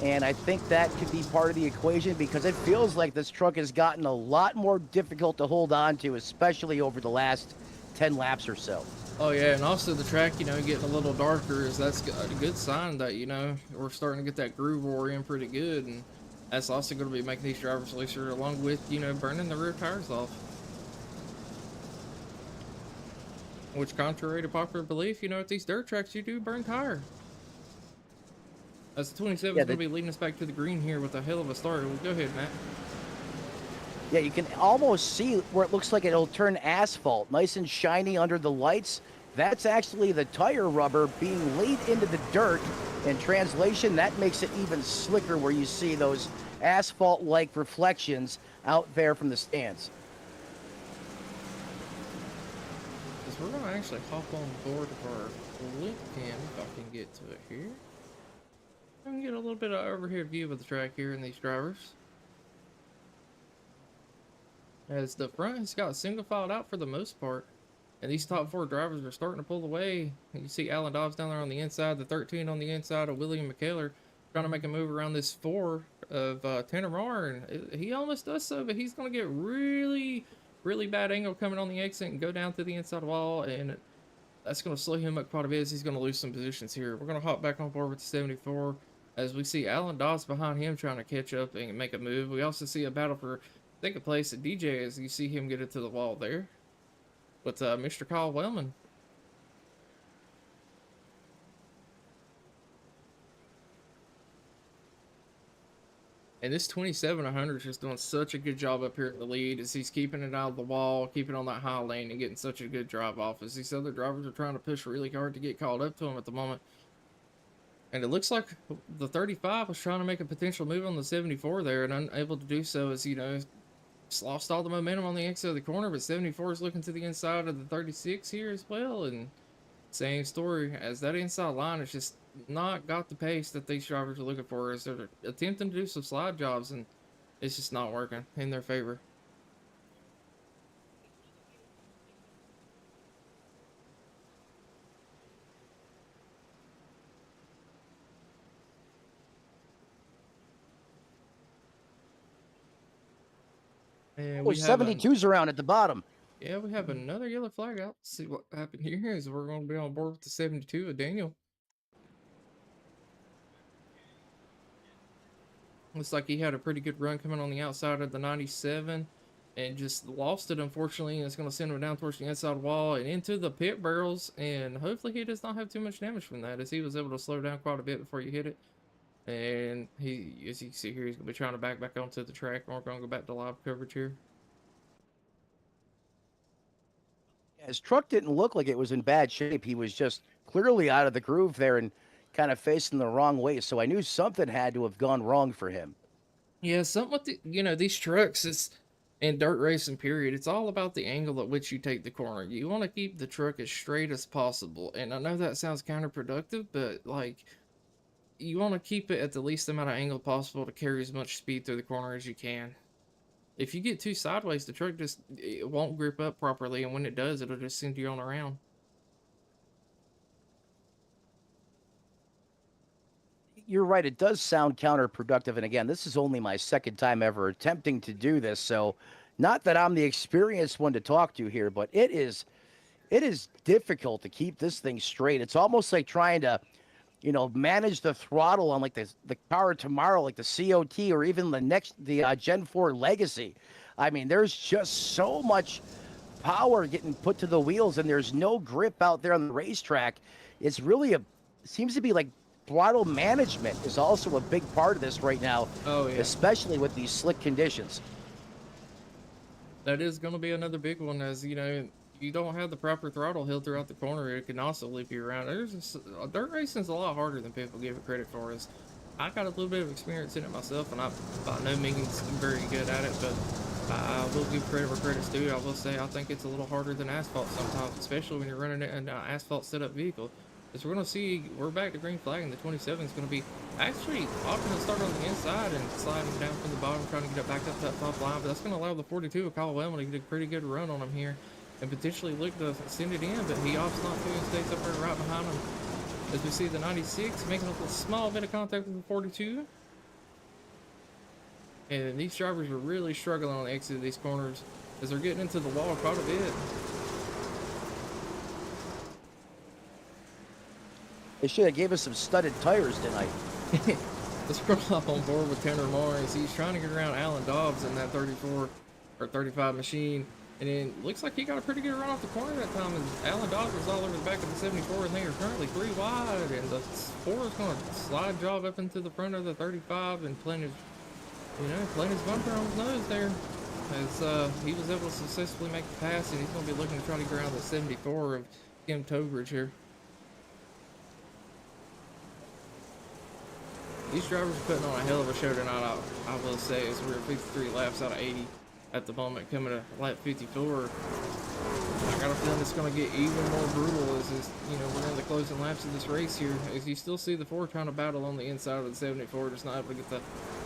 and I think that could be part of the equation because it feels like this truck has gotten a lot more difficult to hold on to, especially over the last 10 laps or so. Oh yeah, and also the track, you know, getting a little darker is that's a good sign that, you know, we're starting to get that groove war in pretty good, and that's also going to be making these drivers looser, along with, you know, burning the rear tires off. Which, contrary to popular belief, you know, at these dirt tracks, you do burn tire. As the 27 Yeah, is going to be leading us back to the green here with a hell of a start. Well, go ahead, Matt. yeah, you can almost see where it looks like it'll turn asphalt, nice and shiny under the lights. That's actually the tire rubber being laid into the dirt. In translation, that makes it even slicker where you see those asphalt-like reflections out there from the stands. Because we're going to actually hop on board of our link cam, if I can get to it here. I can get a little bit of overhead view of the track here and these drivers. As the front has got single filed out for the most part. And these top 4 drivers are starting to pull away. You see Alan Dobbs down there on the inside, the 13 on the inside of William McKellar, trying to make a move around this 4 of Tanner R.R.N. He almost does so, but he's going to get really, really bad angle coming on the exit and go down to the inside wall, and that's going to slow him up quite a bit as he's going to lose some positions here. We're going to hop back on board with the 74 as we see Alan Dobbs behind him trying to catch up and make a move. We also see a battle for second place at DJ as you see him get into the wall there with Mr. Kyle Wellman. And this 2700 is just doing such a good job up here at the lead as he's keeping it out of the wall, keeping on that high lane, and getting such a good drive off as these other drivers are trying to push really hard to get caught up to him at the moment. And it looks like the 35 was trying to make a potential move on the 74 there and unable to do so as, you know, lost all the momentum on the exit of the corner, but 74 is looking to the inside of the 36 here as well, and same story as that inside line has just not got the pace that these drivers are looking for as they're attempting to do some slide jobs, and it's just not working in their favor. And Oh, we have 72's around at the bottom. yeah, we have another yellow flag out. Let's see what happened here is we're going to be on board with the 72 of Daniel. Looks like he had a pretty good run coming on the outside of the 97 and just lost it, unfortunately, and it's going to send him down towards the inside wall and into the pit barrels, and hopefully he does not have too much damage from that as he was able to slow down quite a bit before you hit it. And he, as you can see here, he's going to be trying to back onto the track, and we're going to go back to live coverage here. His truck didn't look like it was in bad shape. He was just clearly out of the groove there and kind of facing the wrong way. So I knew something had to have gone wrong for him. Yeah, something with the, you know, these trucks is in dirt racing period, it's all about the angle at which you take the corner. You want to keep the truck as straight as possible. And I know that sounds counterproductive, but like you want to keep it at the least amount of angle possible to carry as much speed through the corner as you can. If you get too sideways, the truck just it won't grip up properly, and when it does, it'll just send you on around. You're right. It does sound counterproductive. And again, this is only my second time ever attempting to do this. So not that I'm the experienced one to talk to here, but it is difficult to keep this thing straight. It's almost like trying to, you know, manage the throttle on like the car of tomorrow, like the COT or even the Gen 4 Legacy. I mean, there's just so much power getting put to the wheels, and there's no grip out there on the racetrack. It's really seems to be like throttle management is also a big part of this right now. Oh, yeah. Especially with these slick conditions. That is going to be another big one, as you know, you don't have the proper throttle held throughout the corner. It can also leap you around. Dirt racing is a lot harder than people give it credit for. Is I got a little bit of experience in it myself, and I'm by no means very good at it, but I will give credit where credit's due. I will say I think it's a little harder than asphalt sometimes, especially when you're running an asphalt setup vehicle. As we're going to see, we're back to green flag, and the 27 is going to be actually opting to start on the inside and sliding down from the bottom, trying to get it back up that top line. But that's going to allow the 42 of Kyle Wellman to get a pretty good run on him here and potentially look to send it in, but he opts not to and stays up there right behind him. As we see the 96 making a small bit of contact with the 42. And these drivers are really struggling on the exit of these corners as they're getting into the wall quite a bit. They should have gave us some studded tires tonight. Let's go up on board with Tanner Morris. He's trying to get around Alan Dobbs in that 34 or 35 machine. And then looks like he got a pretty good run off the corner that time. And Alan Dobbs was all over the back of the 74, and they are currently 3 wide. And the 4 is going to slide job up into the front of the 35 and playing his bumper on his nose there. As he was able to successfully make the pass, and he's going to be looking to try to get around the 74 of Kim Tobridge here. These drivers are putting on a hell of a show tonight, I will say, as we're 53 laps out of 80 at the moment, coming to lap 54. I got a feeling it's going to get even more brutal as we're in the closing laps of this race here. As you still see the 4 trying to battle on the inside of the 74, just not able to get the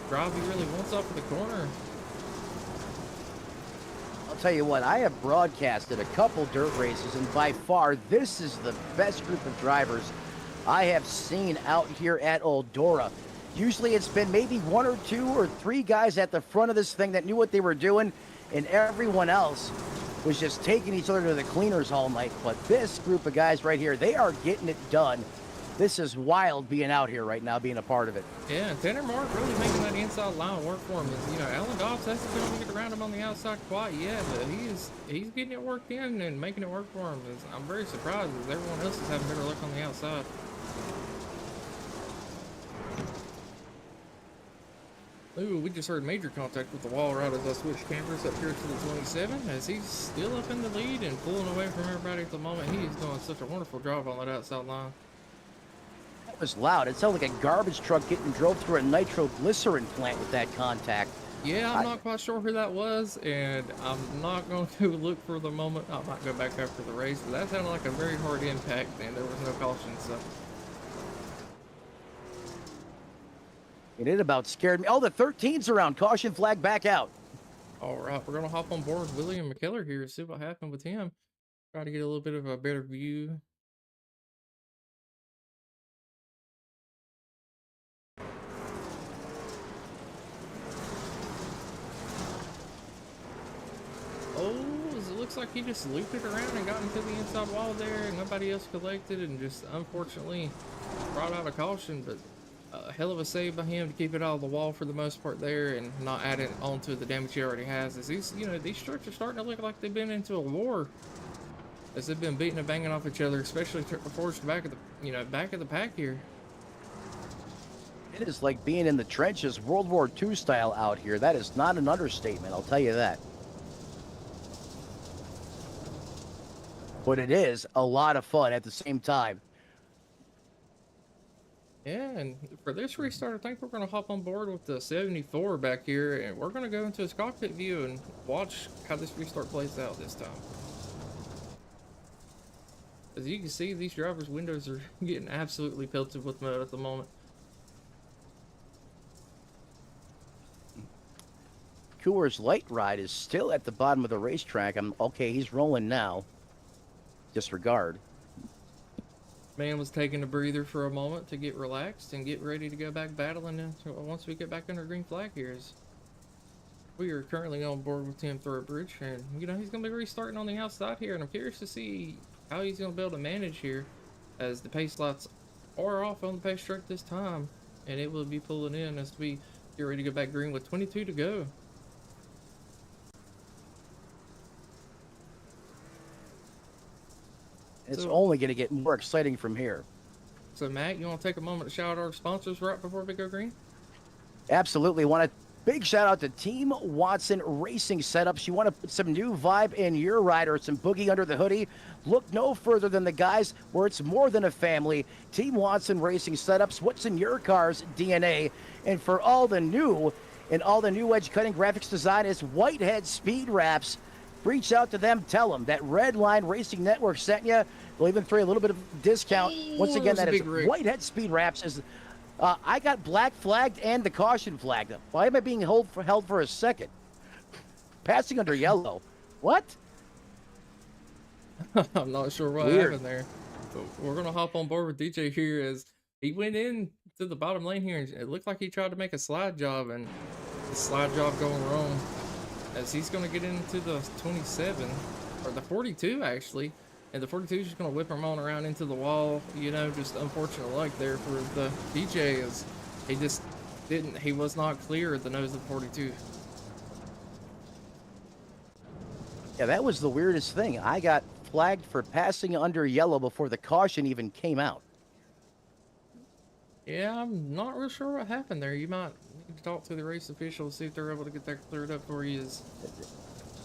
drive he really wants off of the corner. I'll tell you what, I have broadcasted a couple dirt races, and by far, this is the best group of drivers I have seen out here at Eldora. Usually it's been maybe 1 or 2 or 3 guys at the front of this thing that knew what they were doing, and everyone else was just taking each other to the cleaners all night. But this group of guys right here, they are getting it done. This is wild being out here right now, being a part of it. Yeah, and Tanner Mark really making that inside line work for him. Alan Dobbs hasn't been able to get around him on the outside quite yet, but he's getting it worked in and making it work for him. I'm very surprised as everyone else is having better luck on the outside. Ooh, we just heard major contact with the wall right as I switched cameras up here to the 27, as he's still up in the lead and pulling away from everybody at the moment. He is doing such a wonderful job on that outside line. That was loud. It sounded like a garbage truck getting drove through a nitroglycerin plant with that contact. Yeah, I'm not quite sure who that was, and I'm not going to look for the moment. I might go back after the race, but that sounded like a very hard impact, and there was no caution, so... It about scared me. Oh, the 13's around. Caution flag back out. All right, we're going to hop on board with William McKellar here and see what happened with him. Try to get a little bit of a better view. Oh, it looks like he just looped it around and got into the inside wall there, and nobody else collected, and just unfortunately brought out a caution, but a hell of a save by him to keep it out of the wall for the most part there and not add it onto the damage he already has. As these trucks are starting to look like they've been into a war, as they've been beating and banging off each other, especially towards the back of the back of the pack here. It is like being in the trenches, World War II style out here. That is not an understatement, I'll tell you that. But it is a lot of fun at the same time. Yeah, and for this restart, I think we're going to hop on board with the 74 back here, and we're going to go into his cockpit view and watch how this restart plays out this time. As you can see, these drivers' windows are getting absolutely pelted with mud at the moment. Coors Light Ride is still at the bottom of the racetrack. Okay, he's rolling now. Disregard. Man was taking a breather for a moment to get relaxed and get ready to go back battling once we get back under green flag here. We are currently on board with Tim Thoroughbridge, and he's going to be restarting on the outside here, and I'm curious to see how he's going to be able to manage here, as the pace lights are off on the pace track this time, and it will be pulling in as we get ready to go back green with 22 to go. It's only going to get more exciting from here. So, Matt, you want to take a moment to shout out our sponsors right before we go green? Absolutely. Want a big shout out to Team Watson Racing Setups. You want to put some new vibe in your ride or some boogie under the hoodie? Look no further than the guys where it's more than a family. Team Watson Racing Setups. What's in your car's DNA? And for all the new and all the new edge cutting graphics design is Whitehead Speed Wraps. Reach out to them. Tell them that Redline Racing Network sent you. They'll even throw you a little bit of discount. Once again, that is Whitehead Speed Wraps. I got black flagged and the caution flagged. Why am I being held for a second? Passing under yellow. What? I'm not sure what happened there. But we're going to hop on board with DJ here, as he went in to the bottom lane here, and it looked like he tried to make a slide job, and the slide job going wrong, as he's going to get into the 27 or the 42 actually, And the 42 is just going to whip him on around into the wall. You know, just unfortunate luck there for the DJ, as he just he was not clear at the nose of the 42. Yeah, that was the weirdest thing. I got flagged for passing under yellow before the caution even came out. Yeah, I'm not real sure what happened there. You might need to talk to the race officials, see if they're able to get that cleared up for you.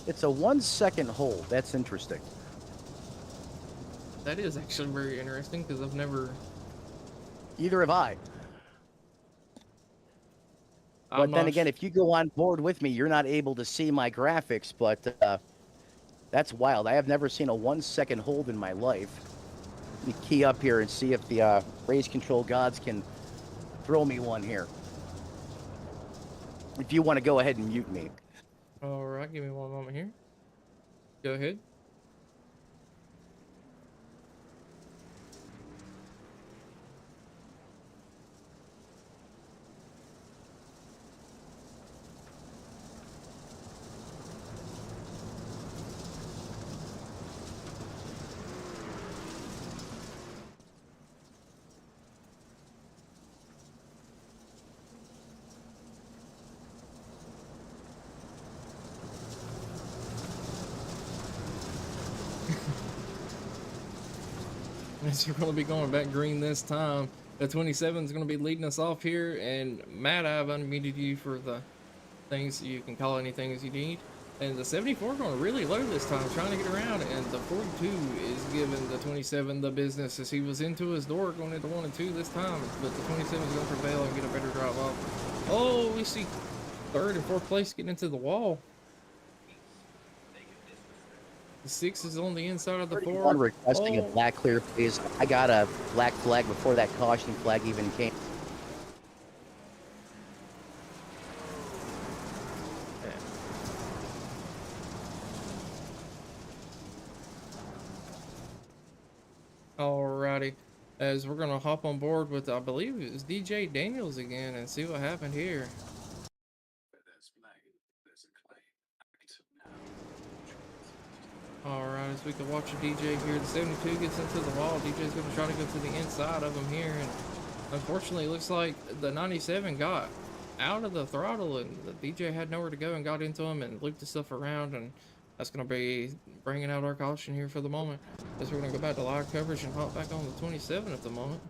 It's a 1 second hold. That's interesting. That is actually very interesting, because I've never... Either have I. But then again, if you go on board with me, you're not able to see my graphics, but that's wild. I have never seen a 1 second hold in my life. Let me key up here and see if the race control gods can throw me one here. If you want to go ahead and mute me. All right, give me one moment here. Go ahead. So we're going to be going back green this time. The 27 is going to be leading us off here, and Matt, I've unmuted you for the things. You can call anything as you need. And the 74 going really low this time, trying to get around, and the 42 is giving the 27 the business, as he was into his door going into 1 and 2 this time, but the 27 is going to prevail and get a better drive off. Oh, we see 3rd and 4th place getting into the wall. The 6 is on the inside of the 4. Requesting a black clear, please. I got a black flag before that caution flag even came. Alrighty, as we're gonna hop on board with, I believe it was DJ Daniels again, and see what happened here. Alright, as we can watch a DJ here, the 72 gets into the wall. DJ's going to try to go to the inside of him here, and unfortunately it looks like the 97 got out of the throttle, and the DJ had nowhere to go and got into him and looped the stuff around, and that's going to be bringing out our caution here for the moment. As we're going to go back to live coverage and hop back on the 27 at the moment.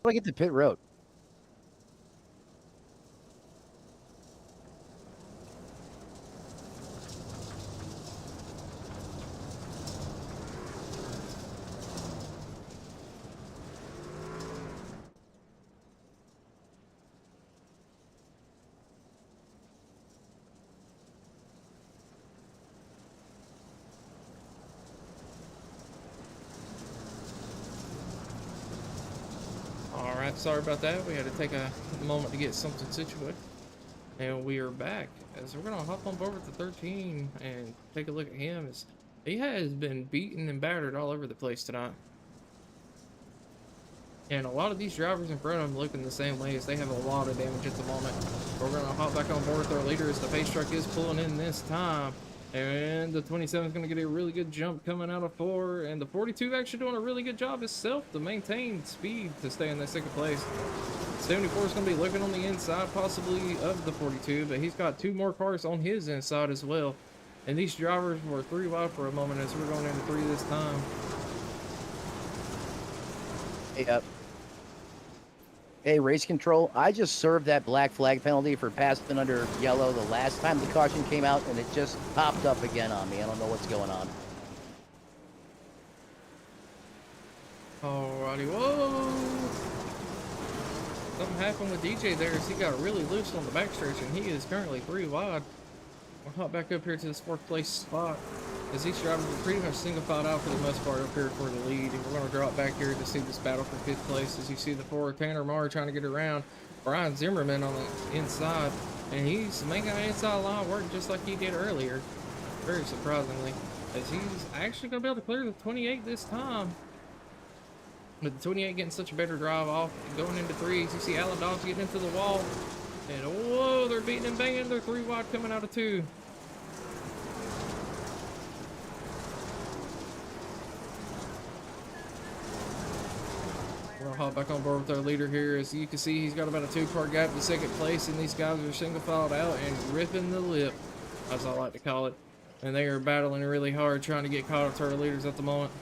How do I get to pit road? Alright, sorry about that. We had to take a moment to get something situated. And we are back, as we're going to hop on board with the 13 and take a look at him, as he has been beaten and battered all over the place tonight. And a lot of these drivers in front of him looking the same way, as they have a lot of damage at the moment. We're going to hop back on board with our leader, as the face truck is pulling in this time. And the 27 is going to get a really good jump coming out of 4. And the 42 actually doing a really good job itself to maintain speed to stay in that 2nd place. 74 is going to be looking on the inside possibly of the 42, but he's got 2 more cars on his inside as well. And these drivers were 3 wide for a moment, as we're going into 3 this time. Yep. Hey, race control, I just served that black flag penalty for passing under yellow the last time the caution came out, and it just popped up again on me. I don't know what's going on. Alrighty, whoa! Something happened with DJ there, as he got really loose on the backstretch, and he is currently 3 wide. We'll hop back up here to this 4th place spot, as each driver was pretty much single filed out for the most part up here for the lead. And we're going to drop back here to see this battle for 5th place, as you see the 4 Tanner Marr trying to get around. Brian Zimmerman on the inside, and he's making that inside line work just like he did earlier. Very surprisingly, as he's actually going to be able to clear the 28 this time. With the 28 getting such a better drive off, going into threes, you see Alan Dobbs getting into the wall, and whoa, they're beating and banging. They're 3 wide coming out of 2. We're gonna hop back on board with our leader here. As you can see, he's got about a 2-car gap to second place, and these guys are single filed out and ripping the lip, as I like to call it. And they are battling really hard, trying to get caught up to our leaders at the moment.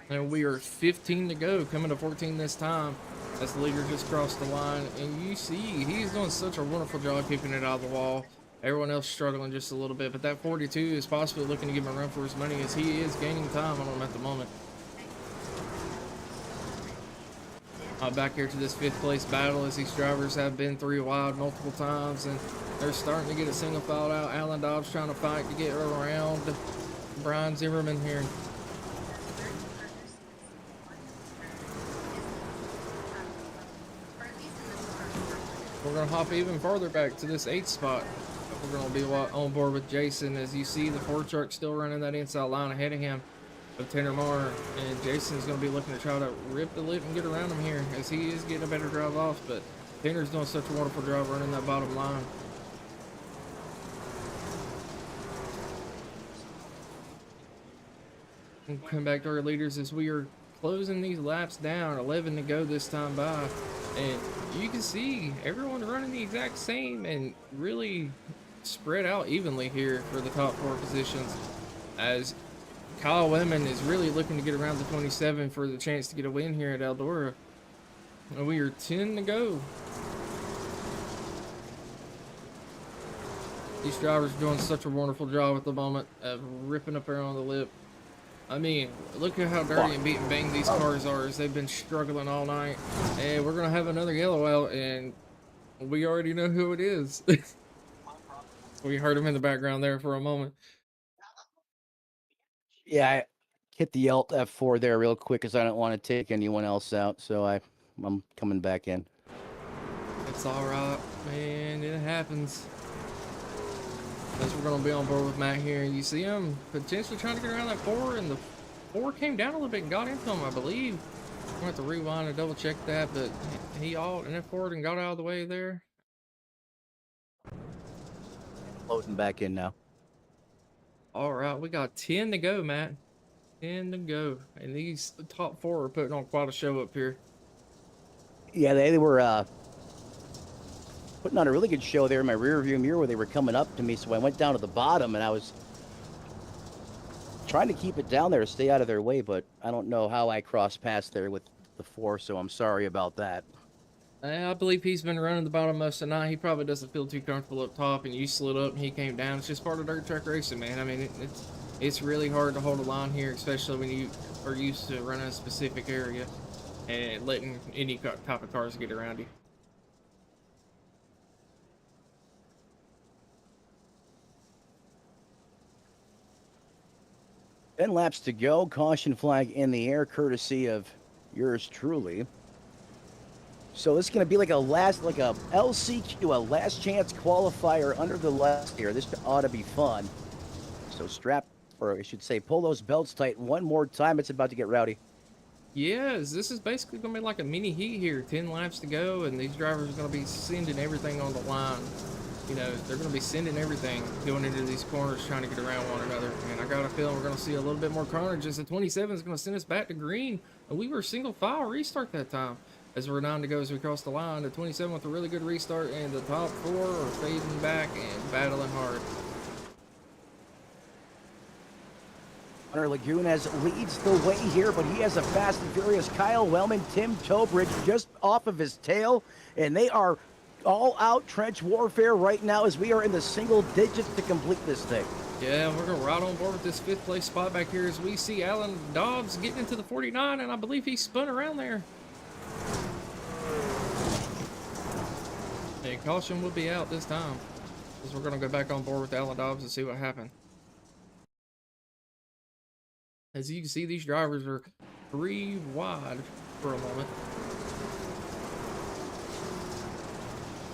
And we are 15 to go, coming to 14 this time, as the leader just crossed the line. And you see, he's doing such a wonderful job keeping it out of the wall. Everyone else struggling just a little bit, but that 42 is possibly looking to give him a run for his money, as he is gaining time on him at the moment. Back here to this 5th place battle, as these drivers have been 3 wide multiple times, and they're starting to get a single filed out. Alan Dobbs trying to fight to get around Brian Zimmerman here. We're going to hop even farther back to this 8th spot. We're going to be on board with Jason. As you see, the Ford truck still running that inside line ahead of him of Tanner Marr. And Jason's going to be looking to try to rip the lip and get around him here, as he is getting a better drive off. But Tanner's doing such a wonderful job running that bottom line. We'll come back to our leaders as we are closing these laps down. 11 to go this time by. And you can see everyone running the exact same and really spread out evenly here for the top 4 positions, as Kyle Wemman is really looking to get around the 27 for the chance to get a win here at Eldora. And we are 10 to go. These drivers are doing such a wonderful job at the moment of ripping up around the lip. I mean, look at how dirty and beat and bang these cars are, as they've been struggling all night. And we're going to have another yellow out, and we already know who it is. We heard him in the background there for a moment. Yeah, I hit the Alt F4 there real quick because I don't want to take anyone else out, so I'm coming back in. It's all right, man. It happens. As we're going to be on board with Matt here, and you see him potentially trying to get around that 4, and the 4 came down a little bit and got into him, I believe. I'm going to have to rewind and double check that, but he alt and F4 and got out of the way there. Loading back in now. All right, we got 10 to go, Matt. 10 to go. And these top 4 are putting on quite a show up here. Yeah, they were putting on a really good show there in my rear view mirror where they were coming up to me, so I went down to the bottom and I was trying to keep it down there to stay out of their way, but I don't know how I crossed past there with the 4, so I'm sorry about that. I believe he's been running the bottom most of the night. He probably doesn't feel too comfortable up top, and you slid up and he came down. It's just part of dirt track racing, man. I mean, it's really hard to hold a line here, especially when you are used to running a specific area and letting any type of cars get around you. 10 laps to go. Caution flag in the air, courtesy of yours truly. So this is going to be like a LCQ, a last chance qualifier under the last here. This ought to be fun. So strap, or I should say, pull those belts tight one more time. It's about to get rowdy. Yes, this is basically going to be like a mini heat here. 10 laps to go, and these drivers are going to be sending everything on the line. You know, they're going to be sending everything going into these corners, trying to get around one another. And I got a feeling we're going to see a little bit more carnage, as the 27 is going to send us back to green. And we were single file restart that time. As we're 9 to go as we cross the line, the 27 with a really good restart, and the top 4 are fading back and battling hard. Hunter Lagunas leads the way here, but he has a fast and furious Kyle Wellman, Tim Tobridge just off of his tail, and they are all out trench warfare right now as we are in the single digits to complete this thing. Yeah, we're going to ride on board with this 5th place spot back here as we see Alan Dobbs getting into the 49, and I believe he spun around there. And caution will be out this time, as we're going to go back on board with Alan Dobbs and see what happened. As you can see, these drivers are 3 wide for a moment.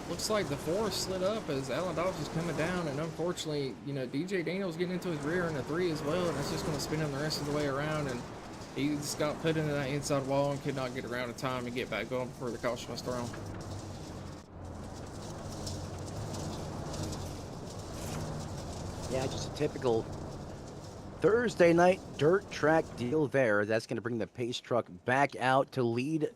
Looks like the 4 slid up as Alan Dodge is coming down, and unfortunately, you know, DJ Daniels getting into his rear in the 3 as well, and that's just going to spin him the rest of the way around, and he just got put into that inside wall and could not get around in time and get back going before the caution was thrown. Yeah, just a typical Thursday night dirt track deal there. That's going to bring the pace truck back out to lead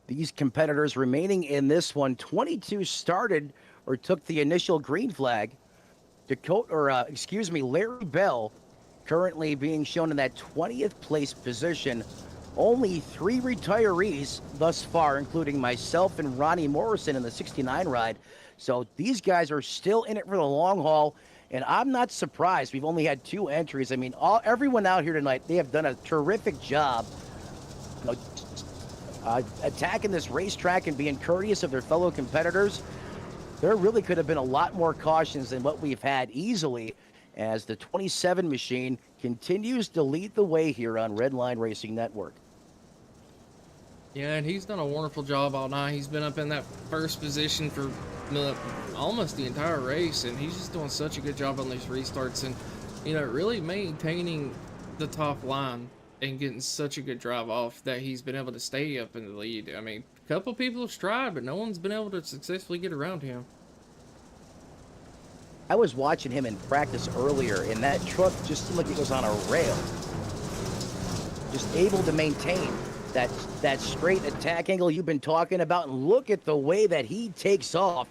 these competitors remaining in this one. 22 started or took the initial green flag. Larry Bell currently being shown in that 20th place position. Only 3 retirees thus far, including myself and Ronnie Morrison in the 69 ride. So these guys are still in it for the long haul. And I'm not surprised. We've only had 2 entries. I mean, everyone out here tonight, they have done a terrific job, you know, attacking this racetrack and being courteous of their fellow competitors. There really could have been a lot more cautions than what we've had easily, as the 27 machine continues to lead the way here on Redline Racing Network. Yeah, and he's done a wonderful job all night. He's been up in that first position for almost the entire race, and he's just doing such a good job on these restarts and, you know, really maintaining the top line and getting such a good drive off that he's been able to stay up in the lead. I mean, a couple people have tried, but no one's been able to successfully get around him. I was watching him in practice earlier, and that truck just seemed like it was on a rail. Just able to maintain that straight attack angle you've been talking about, and look at the way that he takes off.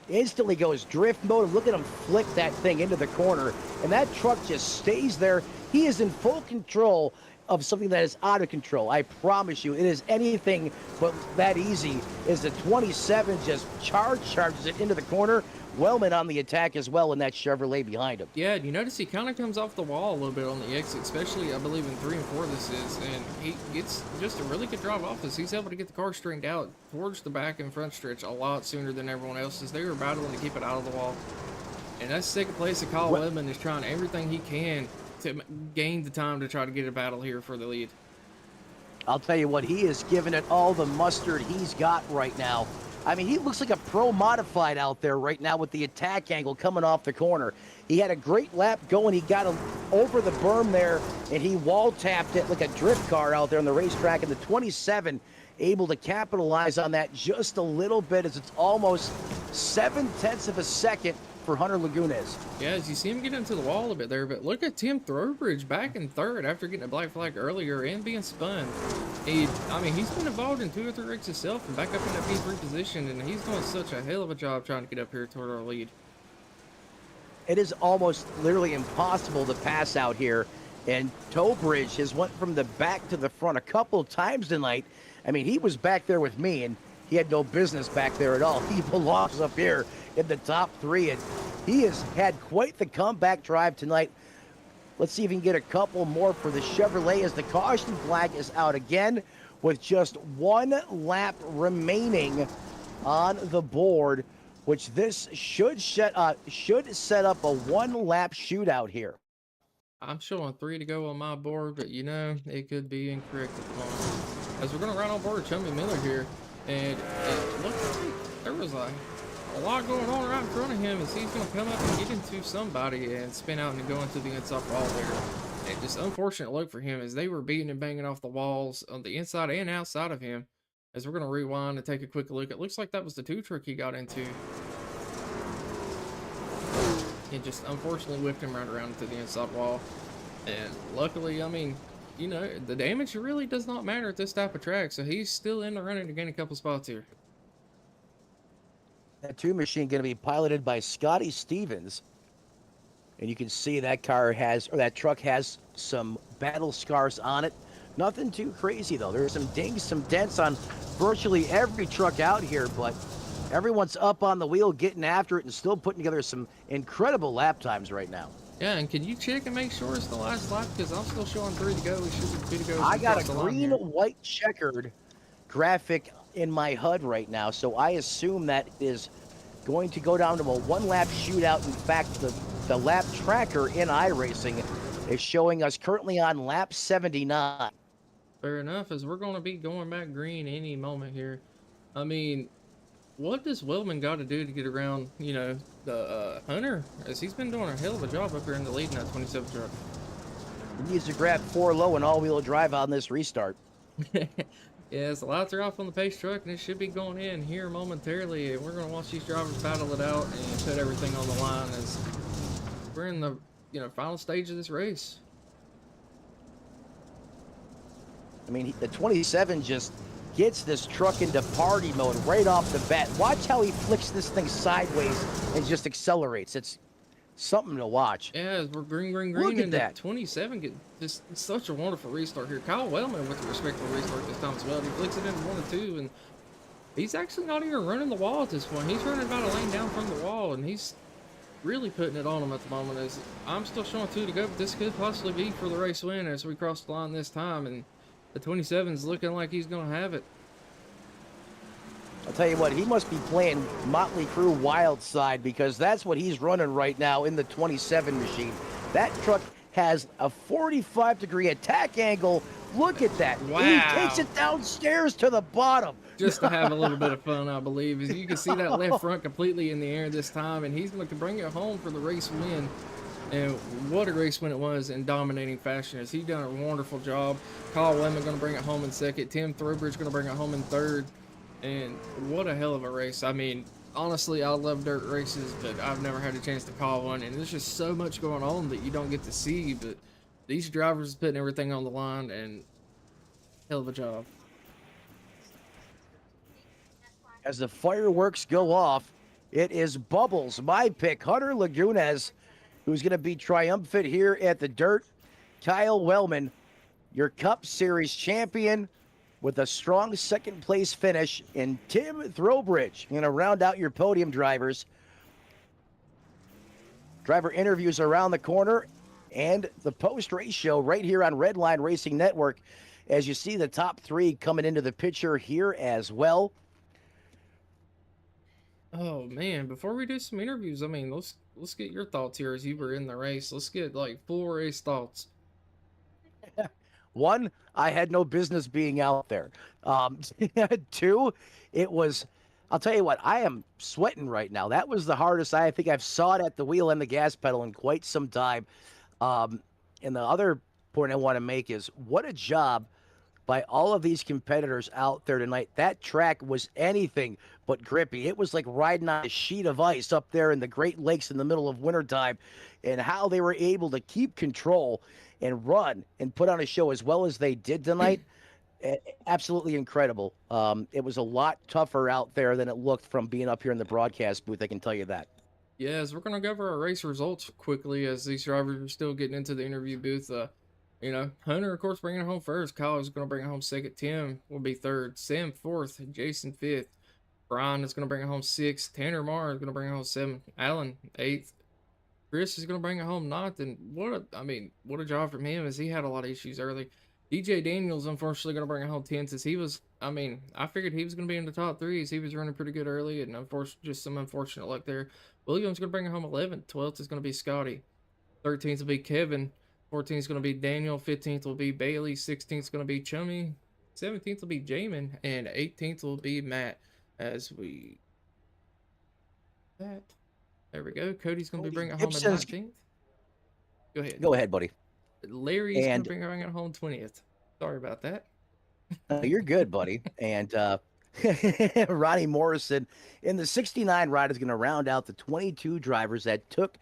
Instantly goes drift mode, and look at him flick that thing into the corner, and that truck just stays there. He is in full control of something that is out of control. I promise you, it is anything but that easy. As the 27 just charges it into the corner. Wellman on the attack as well in that Chevrolet behind him. Yeah, you notice he kind of comes off the wall a little bit on the exit, especially I believe in 3 and 4 this is, and he gets just a really good drive off this. He's able to get the car straightened out towards the back and front stretch a lot sooner than everyone else, as they were battling to keep it out of the wall. And that's second place, Kyle Webman is trying everything he can to gain the time to try to get a battle here for the lead. I'll tell you what, he is giving it all the mustard he's got right now. I mean, he looks like a pro modified out there right now with the attack angle coming off the corner. He had a great lap going. He got him over the berm there, and he wall tapped it like a drift car out there on the racetrack. And the 27 able to capitalize on that just a little bit, as it's almost 7/10 of a second for Hunter Lagunes. Yeah, as you see him get into the wall a bit there, but look at Tim Throwbridge back in 3rd after getting a black flag earlier and being spun. I mean, he's been involved in 2 or 3 wrecks himself and back up in that P3 position, and he's doing such a hell of a job trying to get up here toward our lead. It is almost literally impossible to pass out here, and Towbridge has went from the back to the front a couple of times tonight. I mean, he was back there with me, and he had no business back there at all. He belongs up here in the top 3, and he has had quite the comeback drive tonight. Let's see if he can get a couple more for the Chevrolet, as the caution flag is out again with just 1 lap remaining on the board, which this should set up a 1-lap shootout here. I'm showing 3 to go on my board, but you know, it could be incorrect at the moment. As we're going to run on board Chummy Miller here, and it looks like there was a lot going on right in front of him, as he's going to come up and get into somebody and spin out and go into the inside wall there. And just unfortunate look for him, as they were beating and banging off the walls on the inside and outside of him. As we're going to rewind and take a quick look, it looks like that was the 2 truck he got into. It just unfortunately whipped him right around into the inside wall. And luckily, I mean, you know, the damage really does not matter at this type of track, so he's still in the running to gain a couple spots here. That 2 machine going to be piloted by Scotty Stevens. And you can see that that truck has some battle scars on it. Nothing too crazy, though. There's some dings, some dents on virtually every truck out here, but everyone's up on the wheel getting after it and still putting together some incredible lap times right now. Yeah, and can you check and make sure it's the last lap? Because I'm still showing 3 to go. We should be 2 to go. I got a green, white checkered graphic in my HUD right now, so I assume that is going to go down to a 1-lap shootout. In fact, the lap tracker in iRacing is showing us currently on lap 79. Fair enough, as we're going to be going back green any moment here. I mean, what does Wellman got to do to get around, the Hunter? As he's been doing a hell of a job up here in the lead in that 27 truck. He needs to grab 4 low and all-wheel drive on this restart. Yes, the lights are off on the pace truck, and it should be going in here momentarily. And we're going to watch these drivers battle it out and put everything on the line as we're in the final stage of this race. I mean, the 27 just gets this truck into party mode right off the bat. Watch how he flicks this thing sideways and just accelerates. It's something to watch. Yeah, we're green, Look at and that. the 27 get just such a wonderful restart here. Kyle Wellman with a respectful restart this time as well. He flicks it into 1 and 2, and he's actually not even running the wall at this point. He's running about a lane down from the wall, and he's really putting it on him at the moment. As I'm still showing 2 to go, but this could possibly be for the race win as we cross the line this time, and the 27's looking like he's going to have it. I'll tell you what, he must be playing Motley Crue Wild Side, because that's what he's running right now in the 27 machine. That truck has a 45-degree attack angle. Look at that. Wow. He takes it downstairs to the bottom. Just to have a little bit of fun, I believe. As you can see that left front completely in the air this time, and he's going to bring it home for the race win. And what a race win it was in dominating fashion, as he done a wonderful job. Kyle Wellman going to bring it home in second. Tim Throwbridge going to bring it home in third. And what a hell of a race. I mean, honestly, I love dirt races, but I've never had a chance to call one. And there's just so much going on that you don't get to see. But these drivers are putting everything on the line, and hell of a job. As the fireworks go off, it is Bubbles, my pick, Hunter Lagunas, who's going to be triumphant here at the dirt. Kyle Wellman, your Cup Series champion, with a strong second-place finish, in Tim Throwbridge. Going to round out your podium drivers. Driver interviews around the corner, and the post-race show right here on Redline Racing Network, as you see the top 3 coming into the picture here as well. Oh man, before we do some interviews, I mean, let's get your thoughts here as you were in the race. Let's get like full race thoughts. 1, I had no business being out there. 2, it was, I'll tell you what, I am sweating right now. That was the hardest I think I've sawed at the wheel and the gas pedal in quite some time. And the other point I want to make is, what a job by all of these competitors out there tonight. That track was anything but grippy. It was like riding on a sheet of ice up there in the Great Lakes in the middle of wintertime, and how they were able to keep control and run and put on a show as well as they did tonight. Absolutely incredible. It was a lot tougher out there than it looked from being up here in the broadcast booth, I can tell you that. Yes, we're gonna go over our race results quickly as these drivers are still getting into the interview booth. Hunter, of course, bringing it home first. Kyle is going to bring it home second. Tim will be third. Sam fourth. Jason fifth. Brian is going to bring it home sixth. Tanner Marr is going to bring it home seventh. Alan eighth. Chris is going to bring it home ninth. And what a job from him, as he had a lot of issues early. DJ Daniels, unfortunately, going to bring it home 10th, as he was, I figured he was going to be in the top 3 as he was running pretty good early, and just some unfortunate luck there. Williams going to bring it home 11th. 12th is going to be Scotty. 13th will be Kevin. 14th is going to be Daniel. 15th will be Bailey. 16th is going to be Chummy. 17th will be Jamin. And 18th will be Matt. There we go. Cody's going to be bringing it home at 19th. Go ahead. Go ahead, buddy. Larry's going to bring it home 20th. Sorry about that. You're good, buddy. And Ronnie Morrison in the 69 ride is going to round out the 22 drivers that took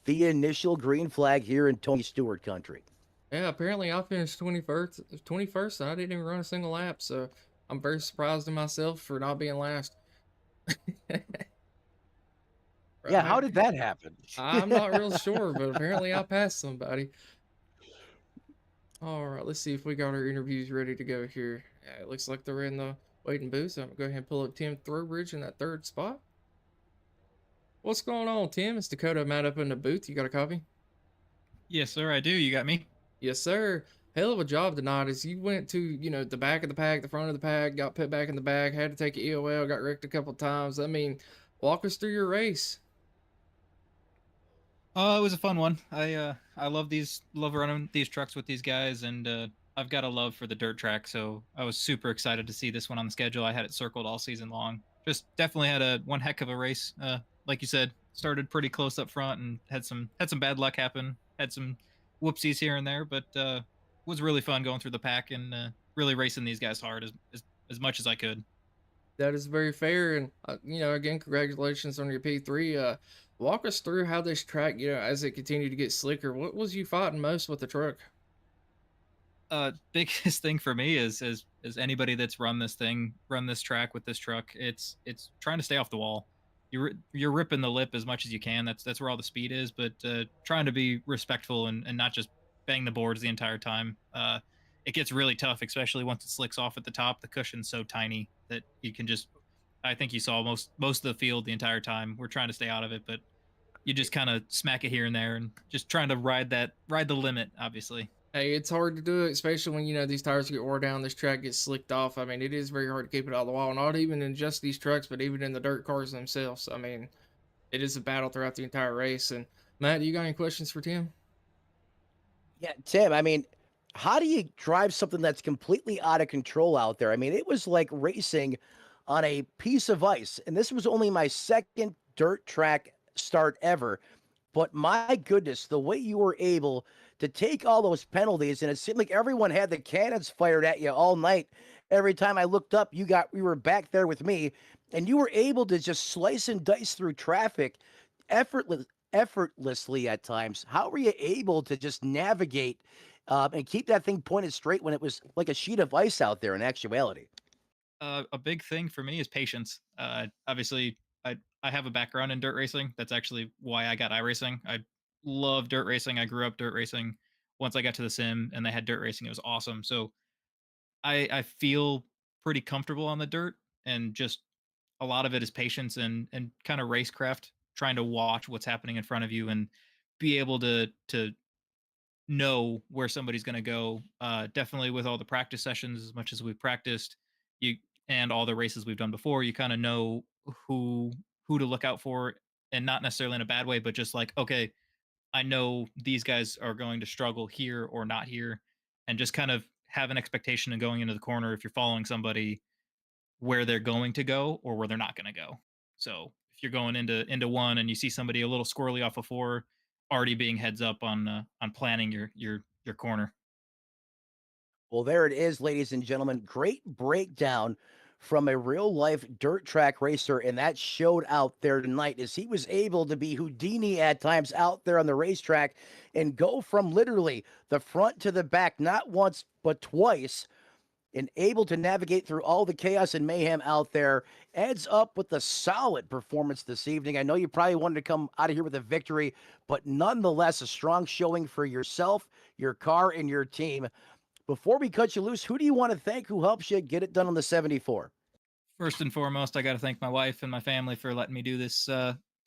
the initial green flag here in Tony Stewart country. Yeah, apparently I finished 21st, and I didn't even run a single lap, so I'm very surprised in myself for not being last. Yeah, how did that happen? I'm not real sure, but apparently I passed somebody. All right, let's see if we got our interviews ready to go here. Yeah, it looks like they're in the waiting booth, so I'm going to go ahead and pull up Tim Throwbridge in that 3rd spot. What's going on, Tim? It's Dakota. Matt up in the booth. You got a copy? Yes, sir, I do. You got me? Yes, sir. Hell of a job tonight as you went to, the back of the pack, the front of the pack, got put back in the back, had to take an EOL, got wrecked a couple times. Walk us through your race. It was a fun one. I love running these trucks with these guys, and I've got a love for the dirt track, so I was super excited to see this one on the schedule. I had it circled all season long. Just definitely had a one heck of a race. Like you said, started pretty close up front and had some bad luck happen. Had some whoopsies here and there, but was really fun going through the pack and really racing these guys hard as much as I could. That is very fair, and again, congratulations on your P3. Walk us through how this track, as it continued to get slicker. What was you fighting most with the truck? Biggest thing for me is as anybody that's run this track with this truck, it's trying to stay off the wall. You're ripping the lip as much as you can. That's where all the speed is, but trying to be respectful and not just bang the boards the entire time. It gets really tough, especially once it slicks off at the top. The cushion's so tiny that you can just. I think you saw most of the field the entire time. We're trying to stay out of it, but you just kind of smack it here and there, and just trying to ride the limit. Obviously. Hey, it's hard to do it, especially when these tires get wore down, this track gets slicked off. I mean, it is very hard to keep it out of the wall, not even in just these trucks, but even in the dirt cars themselves. I mean, it is a battle throughout the entire race. And Matt, you got any questions for Tim? Yeah, Tim, I mean, how do you drive something that's completely out of control out there? I mean, it was like racing on a piece of ice, and this was only my second dirt track start ever. But my goodness, the way you were able to take all those penalties, and it seemed like everyone had the cannons fired at you all night. Every time I looked up, we were back there with me, and you were able to just slice and dice through traffic effortlessly at times. How were you able to just navigate and keep that thing pointed straight when it was like a sheet of ice out there in actuality? A big thing for me is patience. Obviously, I have a background in dirt racing. That's actually why I got iRacing. I love dirt racing. I grew up dirt racing. Once I got to the sim and they had dirt racing, it was awesome. So I feel pretty comfortable on the dirt, and just a lot of it is patience and kind of racecraft, trying to watch what's happening in front of you and be able to know where somebody's going to go. Definitely with all the practice sessions, as much as we've practiced, you and all the races we've done before, you kind of know who who to look out for, and not necessarily in a bad way, but just like, okay, I know these guys are going to struggle here or not here, and just kind of have an expectation of going into the corner if you're following somebody, where they're going to go or where they're not going to go. So if you're going into one and you see somebody a little squirrely off of four, already being heads up on planning your corner. Well, there it is, ladies and gentlemen. Great breakdown from a real life dirt track racer. And that showed out there tonight as he was able to be Houdini at times out there on the racetrack and go from literally the front to the back, not once, but twice, and able to navigate through all the chaos and mayhem out there. Adds up with a solid performance this evening. I know you probably wanted to come out of here with a victory, but nonetheless, a strong showing for yourself, your car, and your team. Before we cut you loose, who do you want to thank who helps you get it done on the 74? First and foremost, I got to thank my wife and my family for letting me do this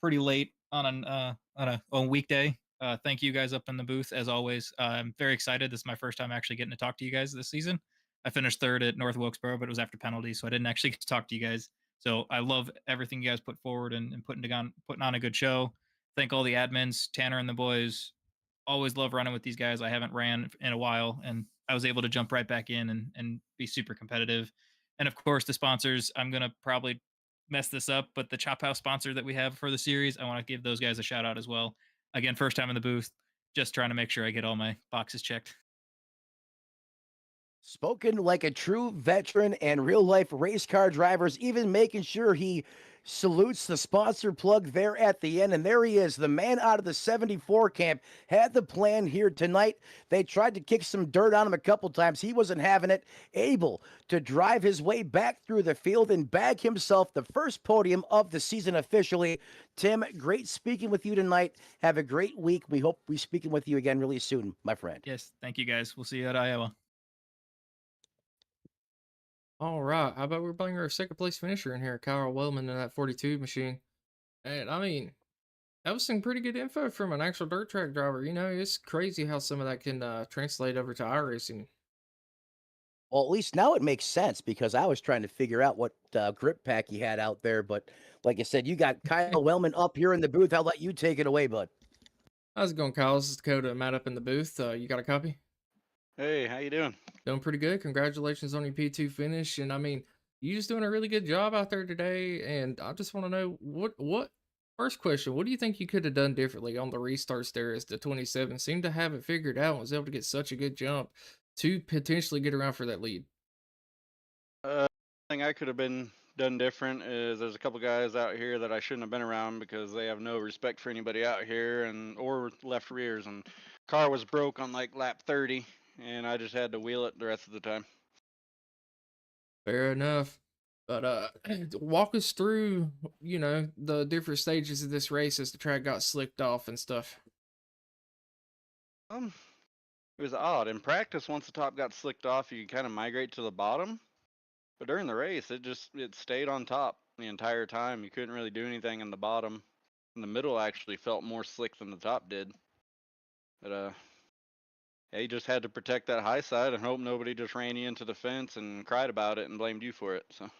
pretty late on a weekday. Thank you guys up in the booth as always. I'm very excited. This is my first time actually getting to talk to you guys this season. I finished third at North Wilkesboro, but it was after penalty, so I didn't actually get to talk to you guys. So I love everything you guys put forward and putting on a good show. Thank all the admins, Tanner and the boys. Always love running with these guys. I haven't ran in a while, and I was able to jump right back in and be super competitive. And of course, the sponsors. I'm gonna probably mess this up, but the Chop House sponsor that we have for the series, I want to give those guys a shout out as well. Again, first time in the booth, just trying to make sure I get all my boxes checked. Spoken like a true veteran and real life race car drivers, even making sure he salutes the sponsor plug there at the end. And there he is, the man out of the 74 camp. Had the plan here tonight. They tried to kick some dirt on him a couple times. He wasn't having it. Able to drive his way back through the field and bag himself the first podium of the season officially. Tim, great speaking with you tonight. Have a great week. We hope we speaking with you again really soon, my friend. Yes, thank you guys. We'll see you at Iowa. All right. How about we bring our second place finisher in here, Kyle Wellman in that 42 machine? And I mean, that was some pretty good info from an actual dirt track driver. It's crazy how some of that can translate over to iRacing. Well, at least now it makes sense because I was trying to figure out what grip pack he had out there. But like I said, you got Kyle Wellman up here in the booth. I'll let you take it away, bud. How's it going, Kyle? This is Dakota and Matt up in the booth. You got a copy? Hey, how you doing? Doing pretty good. Congratulations on your P2 finish. And I mean, you just doing a really good job out there today. And I just want to know first question, what do you think you could have done differently on the restarts there as the 27 seemed to have it figured out and was able to get such a good jump to potentially get around for that lead? Thing I could have been done different is there's a couple guys out here that I shouldn't have been around because they have no respect for anybody out here and or left rears, and car was broke on like lap 30 and I just had to wheel it the rest of the time. Fair enough. But walk us through, the different stages of this race as the track got slicked off and stuff. It was odd. In practice, once the top got slicked off, you could kind of migrate to the bottom. But during the race, it stayed on top the entire time. You couldn't really do anything in the bottom. And the middle actually felt more slick than the top did. But yeah, you just had to protect that high side and hope nobody just ran you into the fence and cried about it and blamed you for it. So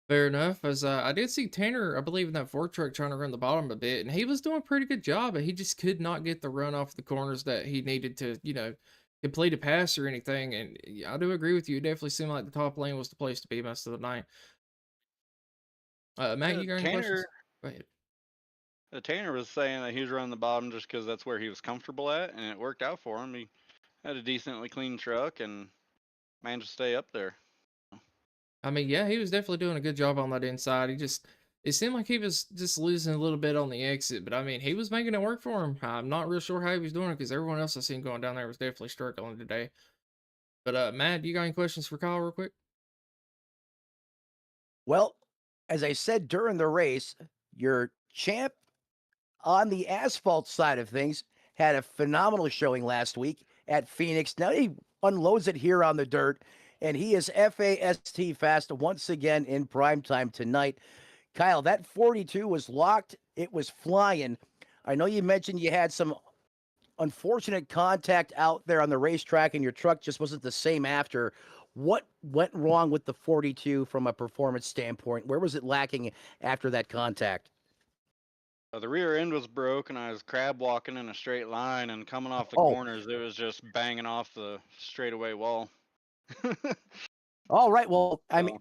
Fair enough. As I did see Tanner, I believe in that fork truck trying to run the bottom a bit, and he was doing a pretty good job, but he just could not get the run off the corners that he needed to, complete a pass or anything. And yeah, I do agree with you. It definitely seemed like the top lane was the place to be most of the night. Matt, you got any questions? Go ahead. Tanner was saying that he was running the bottom just because that's where he was comfortable at, and it worked out for him. He had a decently clean truck and managed to stay up there. I mean, yeah, he was definitely doing a good job on that inside. It seemed like he was just losing a little bit on the exit, but I mean, he was making it work for him. I'm not real sure how he was doing it because everyone else I seen going down there was definitely struggling today. But Matt, you got any questions for Kyle real quick? Well, as I said during the race, your champ on the asphalt side of things had a phenomenal showing last week at Phoenix. Now he unloads it here on the dirt, and he is FAST fast once again in prime time tonight. Kyle, that 42 was locked. It was flying. I know you mentioned you had some unfortunate contact out there on the racetrack and your truck just wasn't the same after. What went wrong with the 42 from a performance standpoint? Where was it lacking after that contact? The rear end was broke, and I was crab walking in a straight line, and coming off the Oh, corners, it was just banging off the straightaway wall. all right. Well, I mean,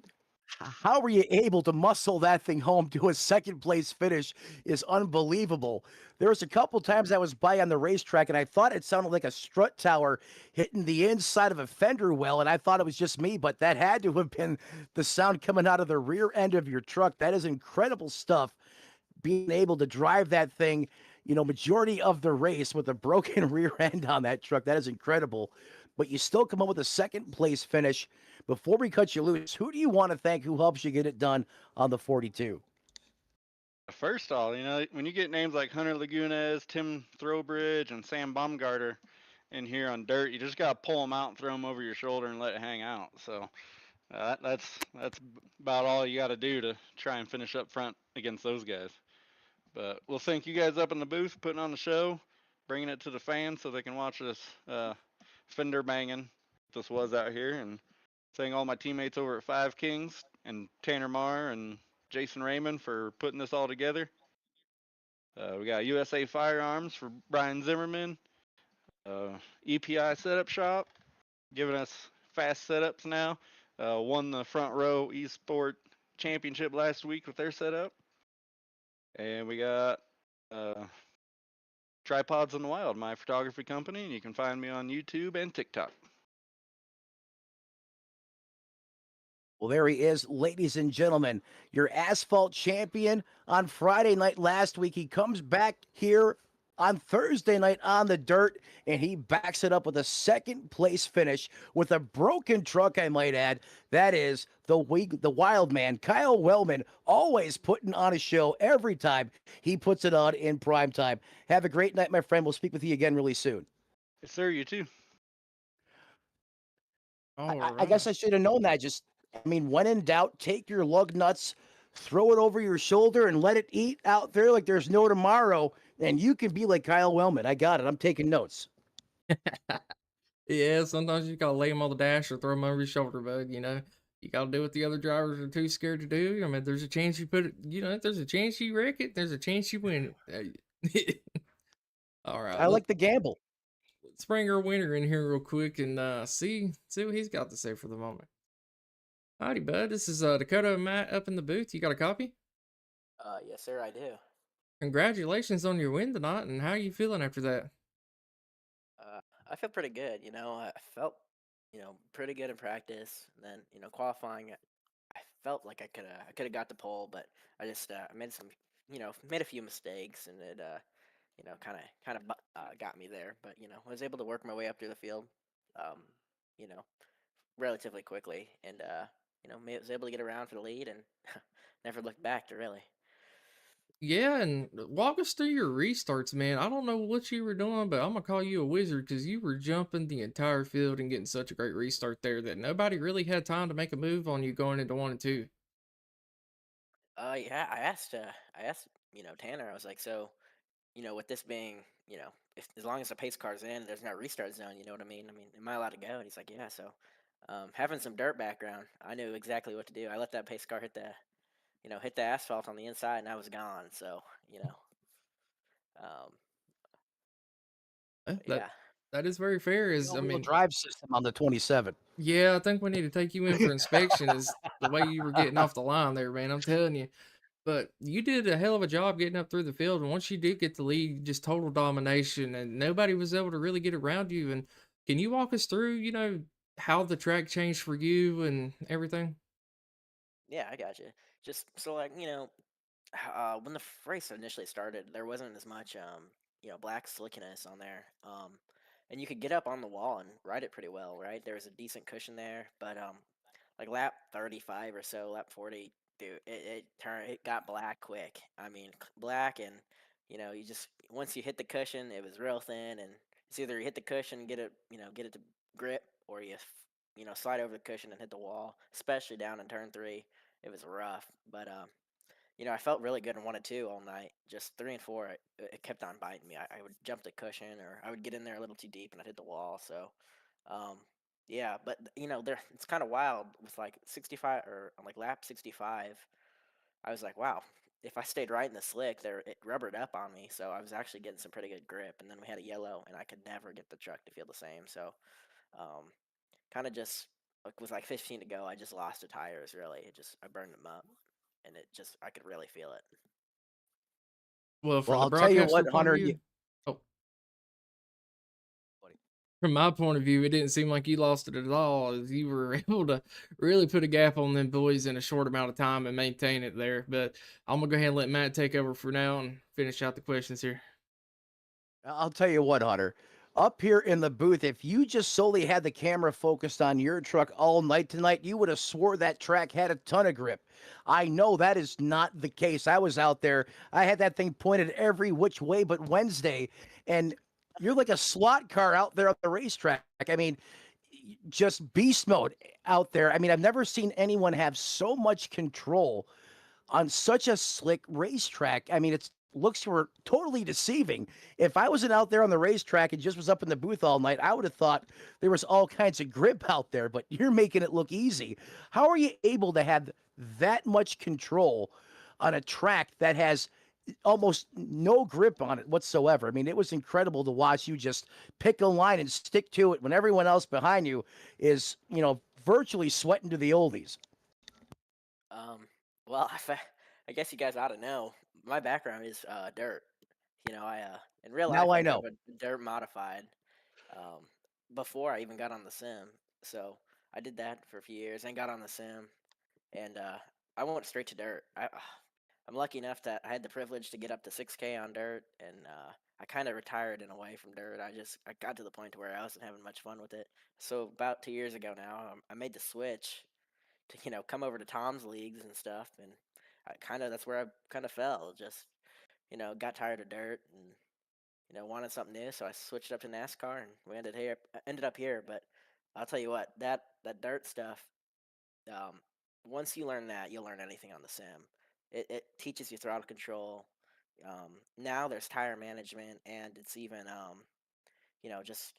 So, how were you able to muscle that thing home to a second place finish is unbelievable. There was a couple times I was by on the racetrack and I thought it sounded like a strut tower hitting the inside of a fender well, and I thought it was just me, but that had to have been the sound coming out of the rear end of your truck. That is incredible stuff. Being able to drive that thing, majority of the race with a broken rear end on that truck, that is incredible. But you still come up with a second place finish. Before we cut you loose, who do you want to thank who helps you get it done on the 42? first off, when you get names like Hunter Lagunes, Tim Throwbridge, and Sam Baumgarter in here on dirt, you just gotta pull them out and throw them over your shoulder and let it hang out. So that's about all you got to do to try and finish up front against those guys. But we'll thank you guys up in the booth putting on the show, bringing it to the fans so they can watch this fender banging this was out here, and thank all my teammates over at Five Kings and Tanner Marr and Jason Raymond for putting this all together. We got USA Firearms for Brian Zimmerman, EPI Setup Shop, giving us fast setups now. Won the Front Row Esport Championship last week with their setup. And we got Tripods in the Wild, my photography company, and you can find me on YouTube and TikTok. Well, there he is, ladies and gentlemen, your asphalt champion on Friday night last week. He comes back here on Thursday night on the dirt, and he backs it up with a second place finish with a broken truck, I might add. That is the wild man, Kyle Wellman, always putting on a show every time he puts it on in prime time. Have a great night, my friend. We'll speak with you again really soon. Yes, sir, you too. I guess I should have known that. When in doubt, take your lug nuts, throw it over your shoulder, and let it eat out there like there's no tomorrow. And you can be like Kyle Wellman. I got it. I'm taking notes. Yeah, sometimes you gotta lay them on the dash or throw them over your shoulder, bud. You gotta do what the other drivers are too scared to do. I mean, there's a chance you put it. If there's a chance you wreck it, there's a chance you win it. All right, I like the gamble. let's bring our winner in here real quick and see what he's got to say for the moment. Howdy, bud. This is Dakota and Matt up in the booth. You got a copy? Yes, sir, I do. Congratulations on your win tonight, and how are you feeling after that? Uh, I feel pretty good. I felt, pretty good in practice. And then, qualifying, I felt like I could have got the pole, but I just made a few mistakes, and it, kind of got me there. But I was able to work my way up through the field, um, you know, relatively quickly, and was able to get around for the lead, and never looked back to really. Yeah, and walk us through your restarts, man. I don't know what you were doing, but I'm gonna call you a wizard because you were jumping the entire field and getting such a great restart there that nobody really had time to make a move on you going into 1 and 2. Yeah, I asked, Tanner. I was like, so, with this being, if as long as the pace car's in, there's no restart zone. You know what I mean? I mean, am I allowed to go? And he's like, yeah. So, having some dirt background, I knew exactly what to do. I let that pace car hit the asphalt on the inside, and I was gone. So, um, That yeah. that is very fair. Is I All-wheel mean, drive system on the 27. yeah, I think we need to take you in for inspection. Is the way you were getting off the line there, man. I'm telling you. But you did a hell of a job getting up through the field, and once you did get the lead, just total domination, and nobody was able to really get around you. And can you walk us through, how the track changed for you and everything? Yeah, I got you. Just so like when the race initially started, there wasn't as much black slickiness on there. And you could get up on the wall and ride it pretty well, right? There was a decent cushion there, but like lap 35 or so, lap 40, dude, it got black quick. I mean, black, and you just once you hit the cushion, it was real thin, and it's either you hit the cushion, get it to grip, or you slide over the cushion and hit the wall, especially down in turn 3. It was rough, but I felt really good in 1 and 2 all night. Just 3 and 4, it kept on biting me. I would jump the cushion, or I would get in there a little too deep and I'd hit the wall. So, um, yeah, but there it's kind of wild with like 65, or on like lap 65. I was like, wow, if I stayed right in the slick, there it rubbered up on me. So I was actually getting some pretty good grip. And then we had a yellow, and I could never get the truck to feel the same. So, um, kind of just like with like 15 to go, I just lost the tires. Really, I burned them up, and I could really feel it. Well, Well, from the I'll tell you broadcaster what, point of Hunter. view, oh, from my point of view, it didn't seem like you lost it at all, as you were able to really put a gap on them boys in a short amount of time and maintain it there. But I'm gonna go ahead and let Matt take over for now and finish out the questions here. I'll tell you what, Hunter. Up here in the booth, if you just solely had the camera focused on your truck all night tonight, you would have swore that track had a ton of grip. I know that is not the case. I was out there. I had that thing pointed every which way but Wednesday, and you're like a slot car out there on the racetrack. I mean, just beast mode out there. I mean, I've never seen anyone have so much control on such a slick racetrack. I mean, it's looks were totally deceiving. If I wasn't out there on the racetrack and just was up in the booth all night, I would have thought there was all kinds of grip out there, but you're making it look easy. How are you able to have that much control on a track that has almost no grip on it whatsoever? I mean, it was incredible to watch you just pick a line and stick to it when everyone else behind you is, virtually sweating to the oldies. Um, well, I guess you guys ought to know my background is dirt. In real life Now I I drove know. a dirt modified um, before I even got on the sim. So I did that for a few years and got on the sim, and I went straight to dirt. I'm lucky enough that I had the privilege to get up to 6K on dirt, and I kind of retired in a way from dirt. I got to the point where I wasn't having much fun with it. So about 2 years ago now, I made the switch to come over to Tom's leagues and stuff, and that's where I kind of fell. Just got tired of dirt, and wanted something new, so I switched up to NASCAR, and we ended up here. But I'll tell you what, that dirt stuff. Um, Once you learn that, you'll learn anything on the sim. It teaches you throttle control. Now there's tire management, and it's even just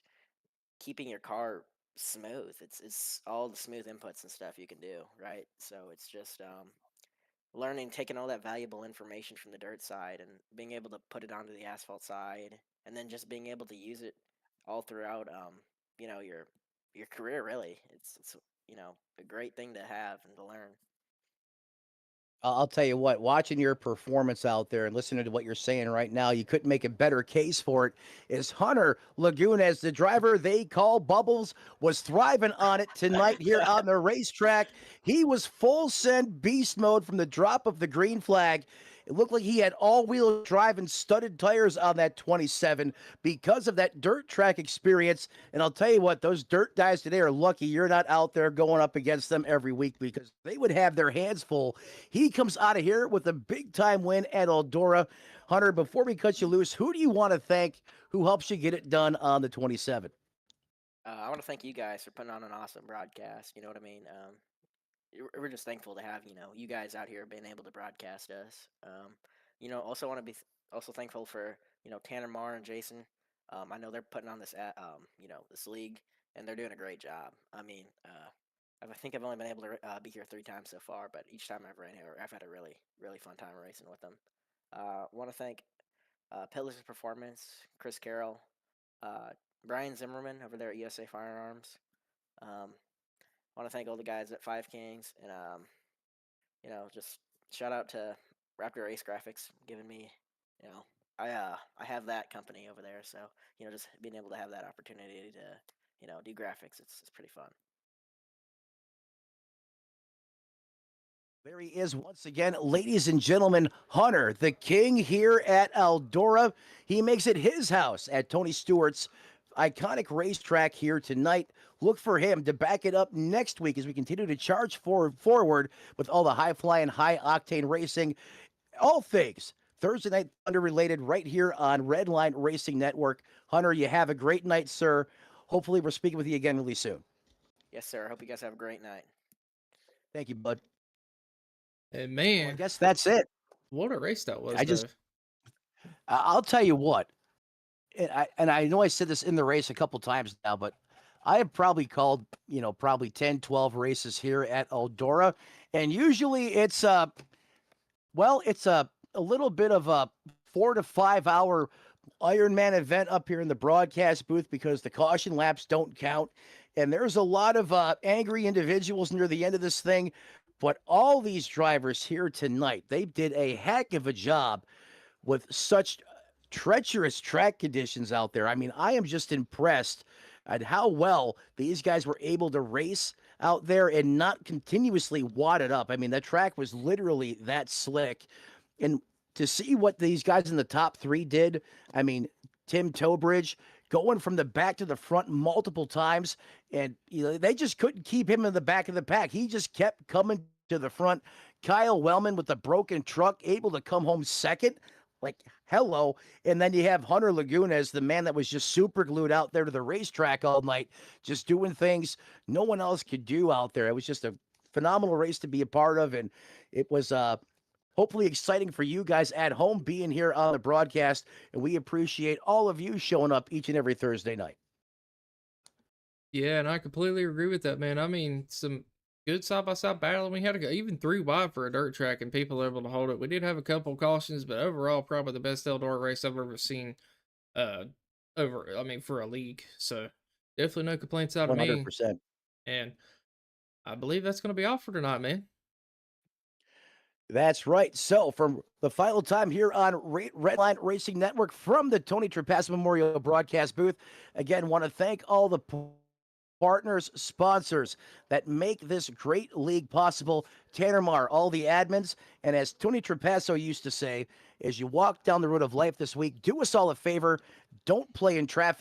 keeping your car smooth. It's all the smooth inputs and stuff you can do, right? So it's just learning, taking all that valuable information from the dirt side and being able to put it onto the asphalt side, and then just being able to use it all throughout, you know, your career. Really, it's you know, a great thing to have and to learn. I'll tell you what, watching your performance out there and listening to what you're saying right now, you couldn't make a better case for it. Is Hunter Laguna, the driver they call Bubbles, was thriving on it tonight here on the racetrack. He was full send beast mode from the drop of the green flag. It looked like he had all-wheel drive and studded tires on that 27 because of that dirt track experience. And I'll tell you what, those dirt guys today are lucky you're not out there going up against them every week because they would have their hands full. He comes out of here with a big-time win at Eldora. Hunter, before we cut you loose, who do you want to thank who helps you get it done on the 27? I want to thank you guys for putting on an awesome broadcast. You know what I mean? We're just thankful to have you guys out here being able to broadcast us. Also want to be also thankful for Tanner Marr and Jason. I know they're putting on this league, and they're doing a great job. I mean, I think I've only been able to be here 3 times so far, but each time I've ran here, I've had a really fun time racing with them. Want to thank Pillars of Performance, Chris Carroll, uh, Brian Zimmerman over there at USA Firearms. Um, Want to thank all the guys at Five Kings, and just shout out to Raptor Ace Graphics giving me, you know, I have that company over there, so just being able to have that opportunity to do graphics, it's pretty fun. There he is once again, ladies and gentlemen, Hunter, the king here at Eldora. He makes it his house at Tony Stewart's iconic racetrack here tonight. Look for him to back it up next week as we continue to charge forward with all the high-flying, high-octane racing, all things Thursday Night Thunder related right here on Redline Racing Network. Hunter, you have a great night, sir. Hopefully we're speaking with you again really soon. Yes, sir. I hope you guys have a great night. Thank you, bud. And Well, I man, guess that's it. what a race that was, I just, though. I'll tell you what, and I know I said this in the race a couple times now, but I have probably called, probably 10, 12 races here at Eldora. And usually it's it's a little bit of a 4 to 5 hour Ironman event up here in the broadcast booth because the caution laps don't count. And there's a lot of angry individuals near the end of this thing. But all these drivers here tonight, they did a heck of a job with such treacherous track conditions out there. I mean, I am just impressed at how well these guys were able to race out there and not continuously wad it up. I mean, that track was literally that slick. And to see what these guys in the top three did, I mean, Tim Tobridge going from the back to the front multiple times, and they just couldn't keep him in the back of the pack. He just kept coming to the front. Kyle Wellman with the broken truck, able to come home second. Like, hello. And then you have Hunter Laguna as the man that was just super glued out there to the racetrack all night, just doing things no one else could do out there. It was just a phenomenal race to be a part of, and it was hopefully exciting for you guys at home being here on the broadcast, and we appreciate all of you showing up each and every Thursday night. Yeah, and I completely agree with that, man. I mean, some good side-by-side battling. We had to go even 3 wide for a dirt track, and people were able to hold it. We did have a couple cautions, but overall, probably the best Eldora race I've ever seen for a league. So definitely no complaints out of me. 100%. And I believe that's going to be all for tonight, man. That's right. So, from the final time here on Redline Racing Network from the Tony Trapasso Memorial Broadcast booth, again, want to thank all the partners, sponsors that make this great league possible. Tanner Marr, all the admins, and as Tony Trapasso used to say, as you walk down the road of life this week, do us all a favor, don't play in traffic.